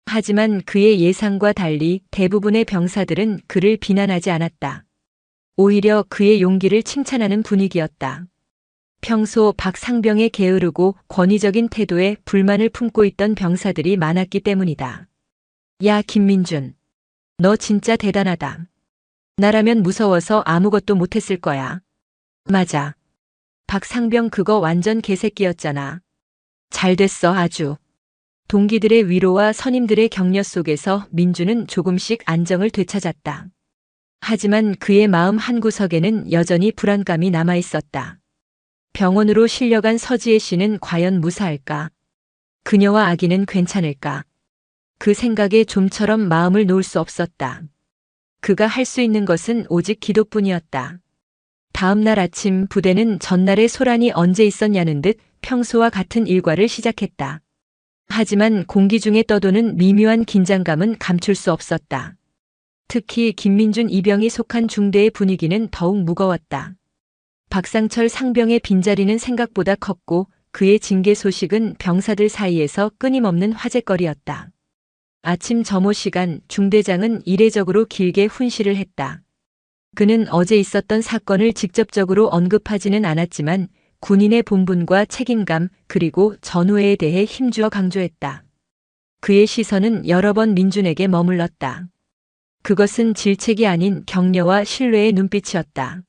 하지만 그의 예상과 달리 대부분의 병사들은 그를 비난하지 않았다. 오히려 그의 용기를 칭찬하는 분위기였다. 평소 박상병의 게으르고 권위적인 태도에 불만을 품고 있던 병사들이 많았기 때문이다. 야, 김민준. 너 진짜 대단하다. 나라면 무서워서 아무것도 못했을 거야. 맞아. 박상병 그거 완전 개새끼였잖아. 잘 됐어, 아주. 동기들의 위로와 선임들의 격려 속에서 민주는 조금씩 안정을 되찾았다. 하지만 그의 마음 한구석에는 여전히 불안감이 남아 있었다. 병원으로 실려간 서지혜 씨는 과연 무사할까? 그녀와 아기는 괜찮을까? 그 생각에 좀처럼 마음을 놓을 수 없었다. 그가 할 수 있는 것은 오직 기도뿐이었다. 다음 날 아침 부대는 전날의 소란이 언제 있었냐는 듯 평소와 같은 일과를 시작했다. 하지만 공기 중에 떠도는 미묘한 긴장감은 감출 수 없었다. 특히 김민준 이병이 속한 중대의 분위기는 더욱 무거웠다. 박상철 상병의 빈자리는 생각보다 컸고 그의 징계 소식은 병사들 사이에서 끊임없는 화제거리였다. 아침 점호 시간 중대장은 이례적으로 길게 훈시를 했다. 그는 어제 있었던 사건을 직접적으로 언급하지는 않았지만 군인의 본분과 책임감 그리고 전우회에 대해 힘주어 강조했다. 그의 시선은 여러 번 민준에게 머물렀다. 그것은 질책이 아닌 격려와 신뢰의 눈빛이었다.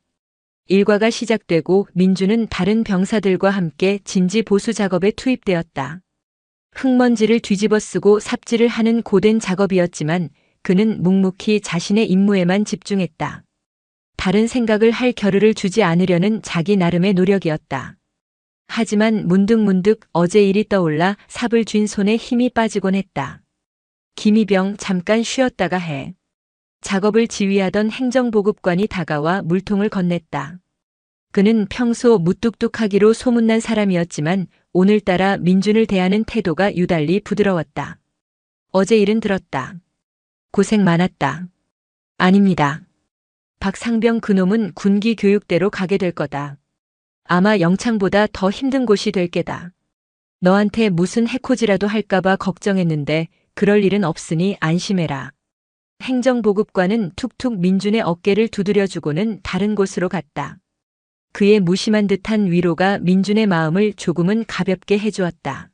일과가 시작되고 민준은 다른 병사들과 함께 진지 보수 작업에 투입되었다. 흙먼지를 뒤집어 쓰고 삽질을 하는 고된 작업이었지만 그는 묵묵히 자신의 임무에만 집중했다. 다른 생각을 할 겨를을 주지 않으려는 자기 나름의 노력이었다. 하지만 문득문득 어제 일이 떠올라 삽을 쥔 손에 힘이 빠지곤 했다. 김이병 잠깐 쉬었다가 해. 작업을 지휘하던 행정보급관이 다가와 물통을 건넸다. 그는 평소 무뚝뚝하기로 소문난 사람이었지만 오늘따라 민준을 대하는 태도가 유달리 부드러웠다. 어제 일은 들었다. 고생 많았다. 아닙니다. 박상병 그놈은 군기 교육대로 가게 될 거다. 아마 영창보다 더 힘든 곳이 될 게다. 너한테 무슨 해코지라도 할까봐 걱정했는데 그럴 일은 없으니 안심해라. 행정보급관은 툭툭 민준의 어깨를 두드려주고는 다른 곳으로 갔다. 그의 무심한 듯한 위로가 민준의 마음을 조금은 가볍게 해주었다.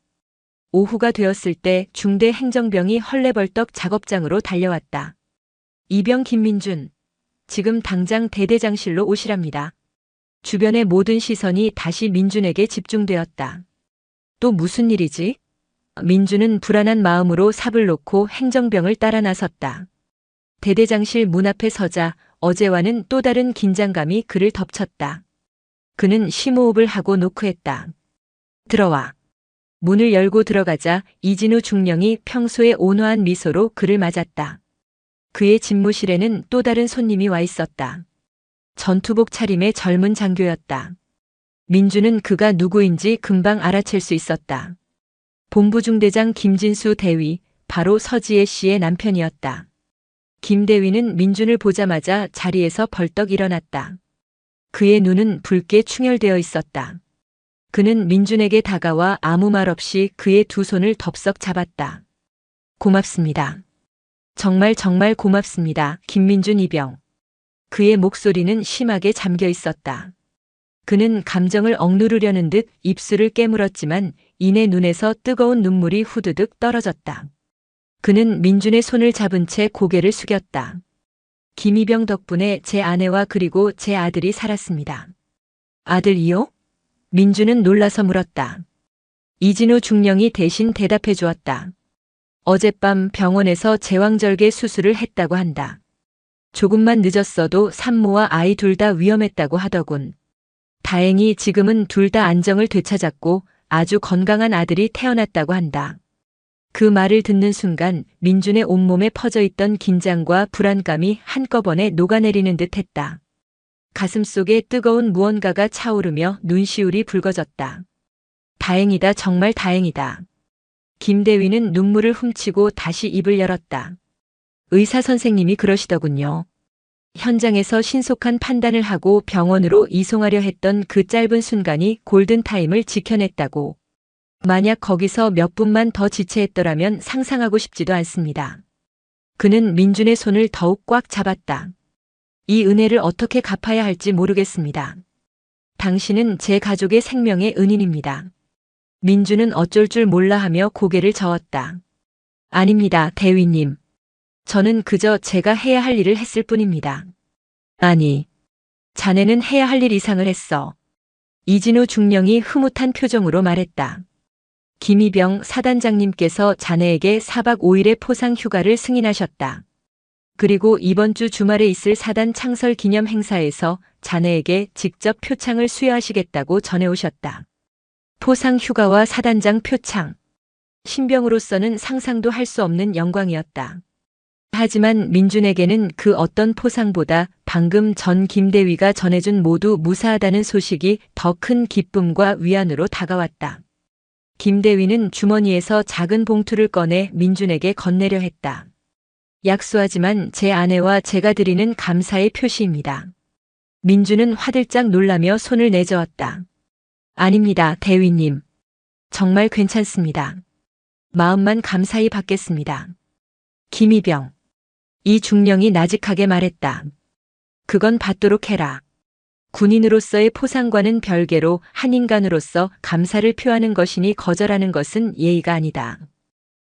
오후가 되었을 때 중대 행정병이 헐레벌떡 작업장으로 달려왔다. 이병 김민준, 지금 당장 대대장실로 오시랍니다. 주변의 모든 시선이 다시 민준에게 집중되었다. 또 무슨 일이지? 민준은 불안한 마음으로 삽을 놓고 행정병을 따라 나섰다. 대대장실 문 앞에 서자 어제와는 또 다른 긴장감이 그를 덮쳤다. 그는 심호흡을 하고 노크했다. 들어와. 문을 열고 들어가자 이진우 중령이 평소의 온화한 미소로 그를 맞았다. 그의 집무실에는 또 다른 손님이 와 있었다. 전투복 차림의 젊은 장교였다. 민주는 그가 누구인지 금방 알아챌 수 있었다. 본부중대장 김진수 대위, 바로 서지혜 씨의 남편이었다. 김 대위는 민준을 보자마자 자리에서 벌떡 일어났다. 그의 눈은 붉게 충혈되어 있었다. 그는 민준에게 다가와 아무 말 없이 그의 두 손을 덥석 잡았다. 고맙습니다. 정말 정말 고맙습니다. 김민준 이병. 그의 목소리는 심하게 잠겨 있었다. 그는 감정을 억누르려는 듯 입술을 깨물었지만 이내 눈에서 뜨거운 눈물이 후드득 떨어졌다. 그는 민준의 손을 잡은 채 고개를 숙였다. 김이병 덕분에 제 아내와 그리고 제 아들이 살았습니다. 아들이요? 민준은 놀라서 물었다. 이진우 중령이 대신 대답해 주었다. 어젯밤 병원에서 제왕절개 수술을 했다고 한다. 조금만 늦었어도 산모와 아이 둘 다 위험했다고 하더군. 다행히 지금은 둘 다 안정을 되찾았고 아주 건강한 아들이 태어났다고 한다. 그 말을 듣는 순간 민준의 온몸에 퍼져 있던 긴장과 불안감이 한꺼번에 녹아내리는 듯 했다. 가슴속에 뜨거운 무언가가 차오르며 눈시울이 붉어졌다. 다행이다, 정말 다행이다. 김 대위는 눈물을 훔치고 다시 입을 열었다. 의사 선생님이 그러시더군요. 현장에서 신속한 판단을 하고 병원으로 이송하려 했던 그 짧은 순간이 골든타임을 지켜냈다고. 만약 거기서 몇 분만 더 지체했더라면 상상하고 싶지도 않습니다. 그는 민준의 손을 더욱 꽉 잡았다. 이 은혜를 어떻게 갚아야 할지 모르겠습니다. 당신은 제 가족의 생명의 은인입니다. 민준은 어쩔 줄 몰라 하며 고개를 저었다. 아닙니다, 대위님. 저는 그저 제가 해야 할 일을 했을 뿐입니다. 아니, 자네는 해야 할 일 이상을 했어. 이진우 중령이 흐뭇한 표정으로 말했다. 김희병 사단장님께서 자네에게 4박 5일의 포상 휴가를 승인하셨다. 그리고 이번 주 주말에 있을 사단 창설 기념 행사에서 자네에게 직접 표창을 수여하시겠다고 전해오셨다. 포상 휴가와 사단장 표창. 신병으로서는 상상도 할 수 없는 영광이었다. 하지만 민준에게는 그 어떤 포상보다 방금 전 김대위가 전해준 모두 무사하다는 소식이 더 큰 기쁨과 위안으로 다가왔다. 김대위는 주머니에서 작은 봉투를 꺼내 민준에게 건네려 했다. 약소하지만 제 아내와 제가 드리는 감사의 표시입니다. 민준은 화들짝 놀라며 손을 내저었다. 아닙니다, 대위님. 정말 괜찮습니다. 마음만 감사히 받겠습니다. 김희병. 이 중령이 나직하게 말했다. 그건 받도록 해라. 군인으로서의 포상과는 별개로 한 인간으로서 감사를 표하는 것이니 거절하는 것은 예의가 아니다.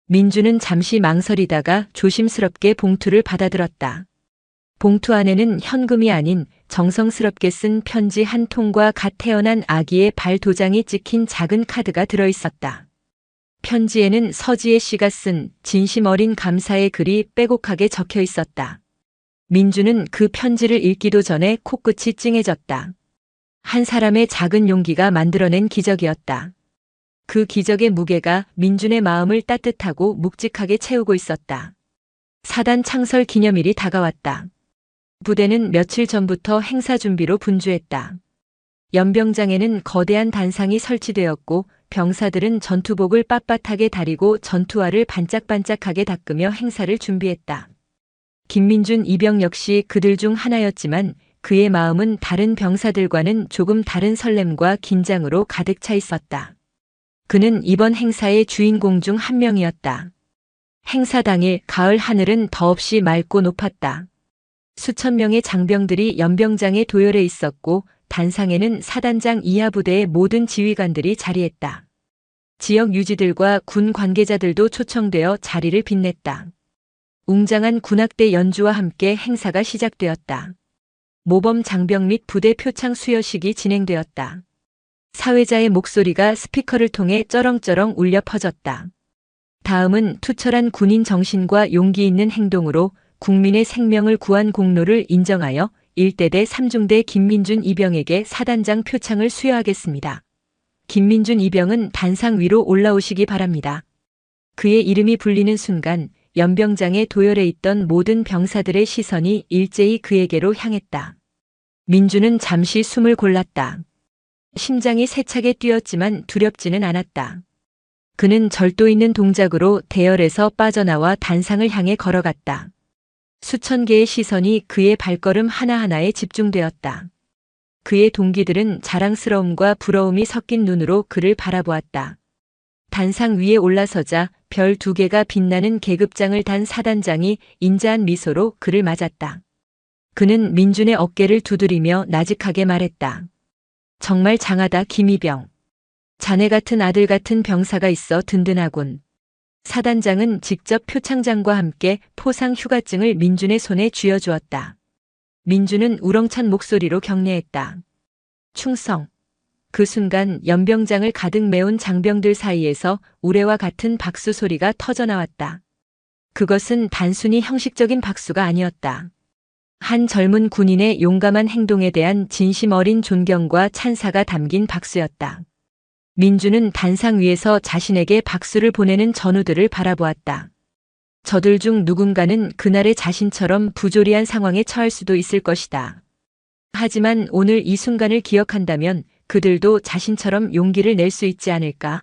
민주는 잠시 망설이다가 조심스럽게 봉투를 받아들었다. 봉투 안에는 현금이 아닌 정성스럽게 쓴 편지 한 통과 갓 태어난 아기의 발 도장이 찍힌 작은 카드가 들어있었다. 편지에는 서지혜 씨가 쓴 진심 어린 감사의 글이 빼곡하게 적혀 있었다. 민주는 그 편지를 읽기도 전에 코끝이 찡해졌다. 한 사람의 작은 용기가 만들어낸 기적이었다. 그 기적의 무게가 민준의 마음을 따뜻하고 묵직하게 채우고 있었다. 사단 창설 기념일이 다가왔다. 부대는 며칠 전부터 행사 준비로 분주했다. 연병장에는 거대한 단상이 설치되었고 병사들은 전투복을 빳빳하게 다리고 전투화를 반짝반짝하게 닦으며 행사를 준비했다. 김민준 이병 역시 그들 중 하나였지만 그의 마음은 다른 병사들과는 조금 다른 설렘과 긴장으로 가득 차 있었다. 그는 이번 행사의 주인공 중 한 명이었다. 행사 당일 가을 하늘은 더없이 맑고 높았다. 수천 명의 장병들이 연병장에 도열해 있었고 단상에는 사단장 이하 부대의 모든 지휘관들이 자리했다. 지역 유지들과 군 관계자들도 초청되어 자리를 빛냈다. 웅장한 군악대 연주와 함께 행사가 시작되었다. 모범 장병 및 부대 표창 수여식이 진행되었다. 사회자의 목소리가 스피커를 통해 쩌렁쩌렁 울려 퍼졌다. 다음은 투철한 군인 정신과 용기 있는 행동으로 국민의 생명을 구한 공로를 인정하여 1대대 3중대 김민준 이병에게 사단장 표창을 수여하겠습니다. 김민준 이병은 단상 위로 올라오시기 바랍니다. 그의 이름이 불리는 순간 연병장에 도열해 있던 모든 병사들의 시선이 일제히 그에게로 향했다. 민준은 잠시 숨을 골랐다. 심장이 세차게 뛰었지만 두렵지는 않았다. 그는 절도 있는 동작으로 대열에서 빠져나와 단상을 향해 걸어갔다. 수천 개의 시선이 그의 발걸음 하나하나에 집중되었다. 그의 동기들은 자랑스러움과 부러움이 섞인 눈으로 그를 바라보았다. 단상 위에 올라서자 별 2개가 빛나는 계급장을 단 사단장이 인자한 미소로 그를 맞았다. 그는 민준의 어깨를 두드리며 나직하게 말했다. 정말 장하다, 김희병. 자네 같은 아들 같은 병사가 있어 든든하군. 사단장은 직접 표창장과 함께 포상 휴가증을 민준의 손에 쥐어주었다. 민준은 우렁찬 목소리로 격려했다. 충성. 그 순간 연병장을 가득 메운 장병들 사이에서 우레와 같은 박수 소리가 터져나왔다. 그것은 단순히 형식적인 박수가 아니었다. 한 젊은 군인의 용감한 행동에 대한 진심 어린 존경과 찬사가 담긴 박수였다. 민준은 단상 위에서 자신에게 박수를 보내는 전우들을 바라보았다. 저들 중 누군가는 그날의 자신처럼 부조리한 상황에 처할 수도 있을 것이다. 하지만 오늘 이 순간을 기억한다면 그들도 자신처럼 용기를 낼 수 있지 않을까?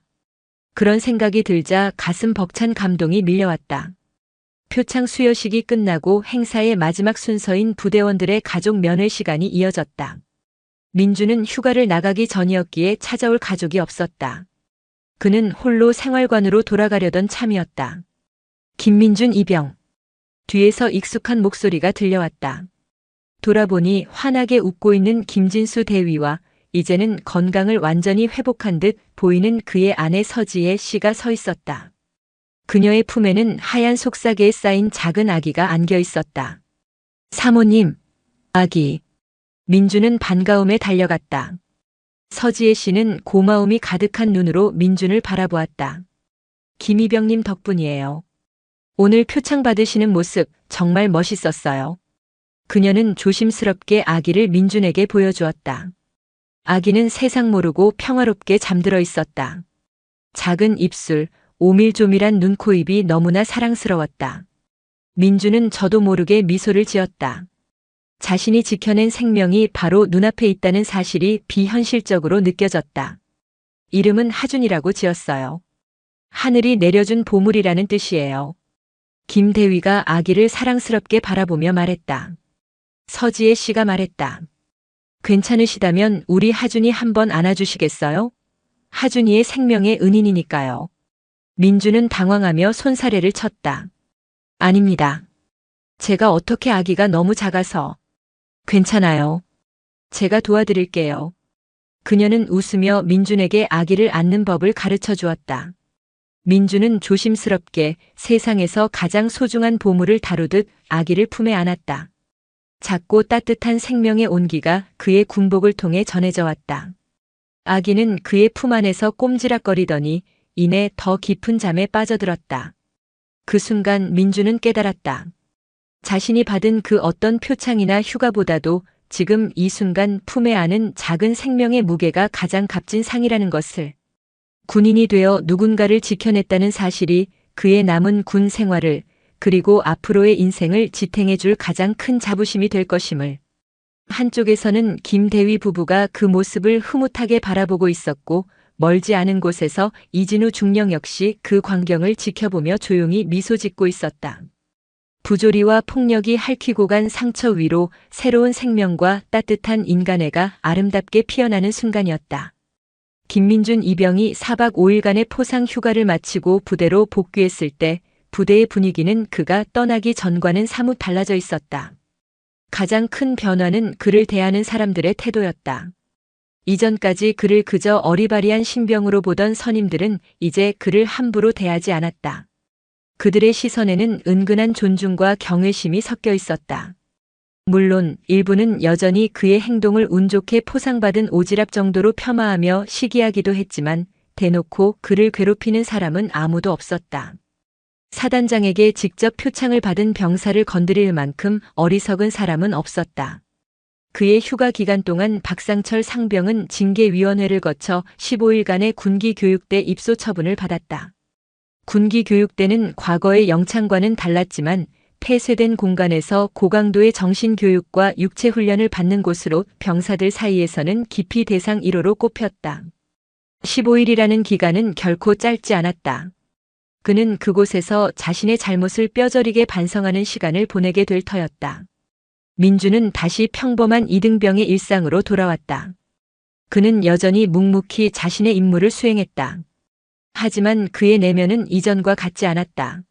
그런 생각이 들자 가슴 벅찬 감동이 밀려왔다. 표창 수여식이 끝나고 행사의 마지막 순서인 부대원들의 가족 면회 시간이 이어졌다. 민준은 휴가를 나가기 전이었기에 찾아올 가족이 없었다. 그는 홀로 생활관으로 돌아가려던 참이었다. 김민준 이병. 뒤에서 익숙한 목소리가 들려왔다. 돌아보니 환하게 웃고 있는 김진수 대위와 이제는 건강을 완전히 회복한 듯 보이는 그의 아내 서지혜 씨가 서 있었다. 그녀의 품에는 하얀 속삭이에 쌓인 작은 아기가 안겨 있었다. 사모님, 아기. 민주는 반가움에 달려갔다. 서지혜 씨는 고마움이 가득한 눈으로 민준을 바라보았다. 김이병님 덕분이에요. 오늘 표창 받으시는 모습 정말 멋있었어요. 그녀는 조심스럽게 아기를 민준에게 보여주었다. 아기는 세상 모르고 평화롭게 잠들어 있었다. 작은 입술, 오밀조밀한 눈, 코, 입이 너무나 사랑스러웠다. 민준은 저도 모르게 미소를 지었다. 자신이 지켜낸 생명이 바로 눈앞에 있다는 사실이 비현실적으로 느껴졌다. 이름은 하준이라고 지었어요. 하늘이 내려준 보물이라는 뜻이에요. 김대위가 아기를 사랑스럽게 바라보며 말했다. 서지혜 씨가 말했다. 괜찮으시다면 우리 하준이 한번 안아주시겠어요? 하준이의 생명의 은인이니까요. 민준은 당황하며 손사래를 쳤다. 아닙니다. 제가 어떻게 아기가 너무 작아서. 괜찮아요. 제가 도와드릴게요. 그녀는 웃으며 민준에게 아기를 안는 법을 가르쳐 주었다. 민준은 조심스럽게 세상에서 가장 소중한 보물을 다루듯 아기를 품에 안았다. 작고 따뜻한 생명의 온기가 그의 군복을 통해 전해져 왔다. 아기는 그의 품 안에서 꼼지락거리더니 이내 더 깊은 잠에 빠져들었다. 그 순간 민준은 깨달았다. 자신이 받은 그 어떤 표창이나 휴가보다도 지금 이 순간 품에 안은 작은 생명의 무게가 가장 값진 상이라는 것을. 군인이 되어 누군가를 지켜냈다는 사실이 그의 남은 군 생활을 그리고 앞으로의 인생을 지탱해줄 가장 큰 자부심이 될 것임을. 한쪽에서는 김대위 부부가 그 모습을 흐뭇하게 바라보고 있었고 멀지 않은 곳에서 이진우 중령 역시 그 광경을 지켜보며 조용히 미소 짓고 있었다. 부조리와 폭력이 핥히고 간 상처 위로 새로운 생명과 따뜻한 인간애가 아름답게 피어나는 순간이었다. 김민준 이병이 4박 5일간의 포상 휴가를 마치고 부대로 복귀했을 때 부대의 분위기는 그가 떠나기 전과는 사뭇 달라져 있었다. 가장 큰 변화는 그를 대하는 사람들의 태도였다. 이전까지 그를 그저 어리바리한 신병으로 보던 선임들은 이제 그를 함부로 대하지 않았다. 그들의 시선에는 은근한 존중과 경외심이 섞여 있었다. 물론 일부는 여전히 그의 행동을 운 좋게 포상받은 오지랖 정도로 폄하하며 시기하기도 했지만 대놓고 그를 괴롭히는 사람은 아무도 없었다. 사단장에게 직접 표창을 받은 병사를 건드릴 만큼 어리석은 사람은 없었다. 그의 휴가 기간 동안 박상철 상병은 징계위원회를 거쳐 15일간의 군기교육대 입소 처분을 받았다. 군기교육대는 과거의 영창과는 달랐지만 폐쇄된 공간에서 고강도의 정신교육과 육체훈련을 받는 곳으로 병사들 사이에서는 깊이 대상 1호로 꼽혔다. 15일이라는 기간은 결코 짧지 않았다. 그는 그곳에서 자신의 잘못을 뼈저리게 반성하는 시간을 보내게 될 터였다. 민준은 다시 평범한 이등병의 일상으로 돌아왔다. 그는 여전히 묵묵히 자신의 임무를 수행했다. 하지만 그의 내면은 이전과 같지 않았다.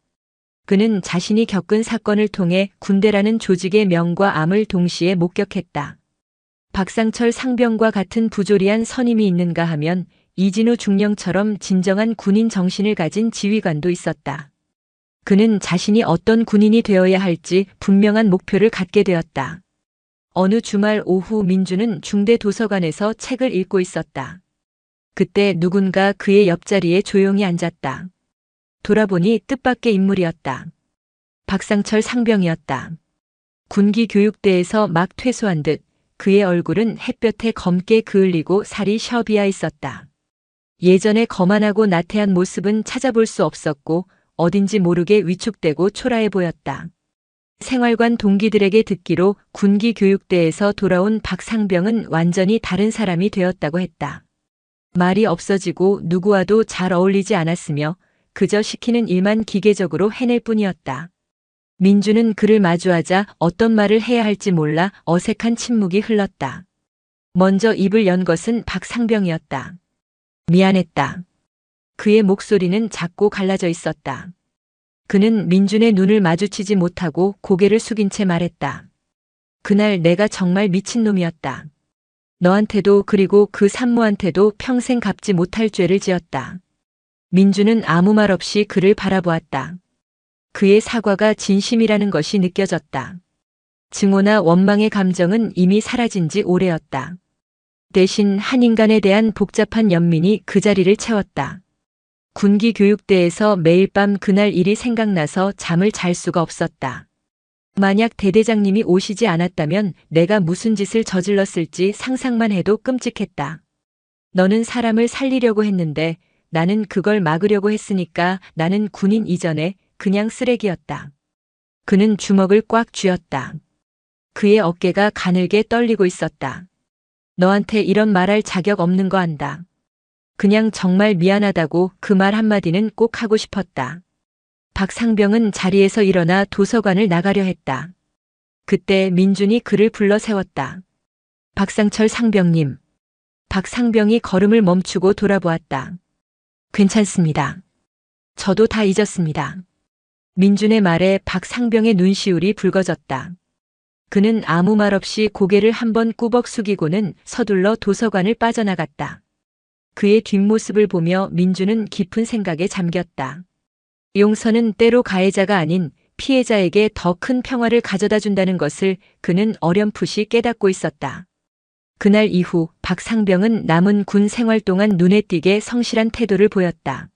그는 자신이 겪은 사건을 통해 군대라는 조직의 명과 암을 동시에 목격했다. 박상철 상병과 같은 부조리한 선임이 있는가 하면 이진우 중령처럼 진정한 군인 정신을 가진 지휘관도 있었다. 그는 자신이 어떤 군인이 되어야 할지 분명한 목표를 갖게 되었다. 어느 주말 오후 민준은 중대 도서관에서 책을 읽고 있었다. 그때 누군가 그의 옆자리에 조용히 앉았다. 돌아보니 뜻밖의 인물이었다. 박상철 상병이었다. 군기 교육대에서 막 퇴소한 듯 그의 얼굴은 햇볕에 검게 그을리고 살이 셔비어 있었다. 예전의 거만하고 나태한 모습은 찾아볼 수 없었고 어딘지 모르게 위축되고 초라해 보였다. 생활관 동기들에게 듣기로 군기 교육대에서 돌아온 박상병은 완전히 다른 사람이 되었다고 했다. 말이 없어지고 누구와도 잘 어울리지 않았으며 그저 시키는 일만 기계적으로 해낼 뿐이었다. 민주는 그를 마주하자 어떤 말을 해야 할지 몰라 어색한 침묵이 흘렀다. 먼저 입을 연 것은 박상병이었다. 미안했다. 그의 목소리는 작고 갈라져 있었다. 그는 민준의 눈을 마주치지 못하고 고개를 숙인 채 말했다. 그날 내가 정말 미친놈이었다. 너한테도 그리고 그 산모한테도 평생 갚지 못할 죄를 지었다. 민준은 아무 말 없이 그를 바라보았다. 그의 사과가 진심이라는 것이 느껴졌다. 증오나 원망의 감정은 이미 사라진 지 오래였다. 대신 한 인간에 대한 복잡한 연민이 그 자리를 채웠다. 군기 교육대에서 매일 밤 그날 일이 생각나서 잠을 잘 수가 없었다. 만약 대대장님이 오시지 않았다면 내가 무슨 짓을 저질렀을지 상상만 해도 끔찍했다. 너는 사람을 살리려고 했는데 나는 그걸 막으려고 했으니까 나는 군인 이전에 그냥 쓰레기였다. 그는 주먹을 꽉 쥐었다. 그의 어깨가 가늘게 떨리고 있었다. 너한테 이런 말할 자격 없는 거 안다. 그냥 정말 미안하다고 그 말 한마디는 꼭 하고 싶었다. 박상병은 자리에서 일어나 도서관을 나가려 했다. 그때 민준이 그를 불러 세웠다. 박상철 상병님. 박상병이 걸음을 멈추고 돌아보았다. 괜찮습니다. 저도 다 잊었습니다. 민준의 말에 박상병의 눈시울이 붉어졌다. 그는 아무 말 없이 고개를 한번 꾸벅 숙이고는 서둘러 도서관을 빠져나갔다. 그의 뒷모습을 보며 민준은 깊은 생각에 잠겼다. 용서는 때로 가해자가 아닌 피해자에게 더 큰 평화를 가져다 준다는 것을 그는 어렴풋이 깨닫고 있었다. 그날 이후 박상병은 남은 군 생활 동안 눈에 띄게 성실한 태도를 보였다.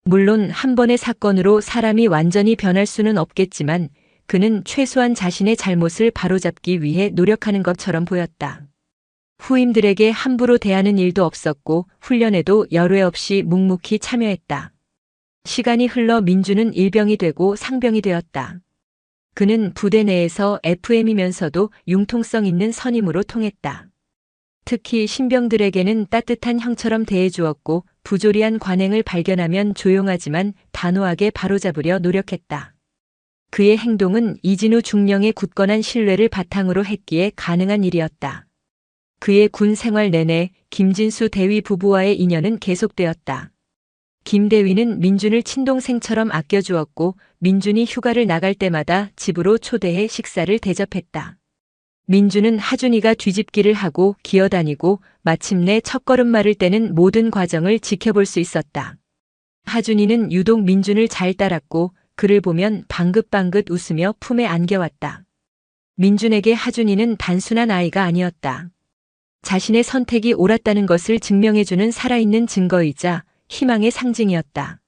물론 한 번의 사건으로 사람이 완전히 변할 수는 없겠지만 그는 최소한 자신의 잘못을 바로잡기 위해 노력하는 것처럼 보였다. 후임들에게 함부로 대하는 일도 없었고 훈련에도 열외 없이 묵묵히 참여했다. 시간이 흘러 민준은 일병이 되고 상병이 되었다. 그는 부대 내에서 FM이면서도 융통성 있는 선임으로 통했다. 특히 신병들에게는 따뜻한 형처럼 대해주었고 부조리한 관행을 발견하면 조용하지만 단호하게 바로잡으려 노력했다. 그의 행동은 이진우 중령의 굳건한 신뢰를 바탕으로 했기에 가능한 일이었다. 그의 군 생활 내내 김진수 대위 부부와의 인연은 계속되었다. 김 대위는 민준을 친동생처럼 아껴주었고 민준이 휴가를 나갈 때마다 집으로 초대해 식사를 대접했다. 민준은 하준이가 뒤집기를 하고 기어다니고 마침내 첫걸음말을 떼는 모든 과정을 지켜볼 수 있었다. 하준이는 유독 민준을 잘 따랐고 그를 보면 방긋방긋 웃으며 품에 안겨왔다. 민준에게 하준이는 단순한 아이가 아니었다. 자신의 선택이 옳았다는 것을 증명해주는 살아있는 증거이자 희망의 상징이었다.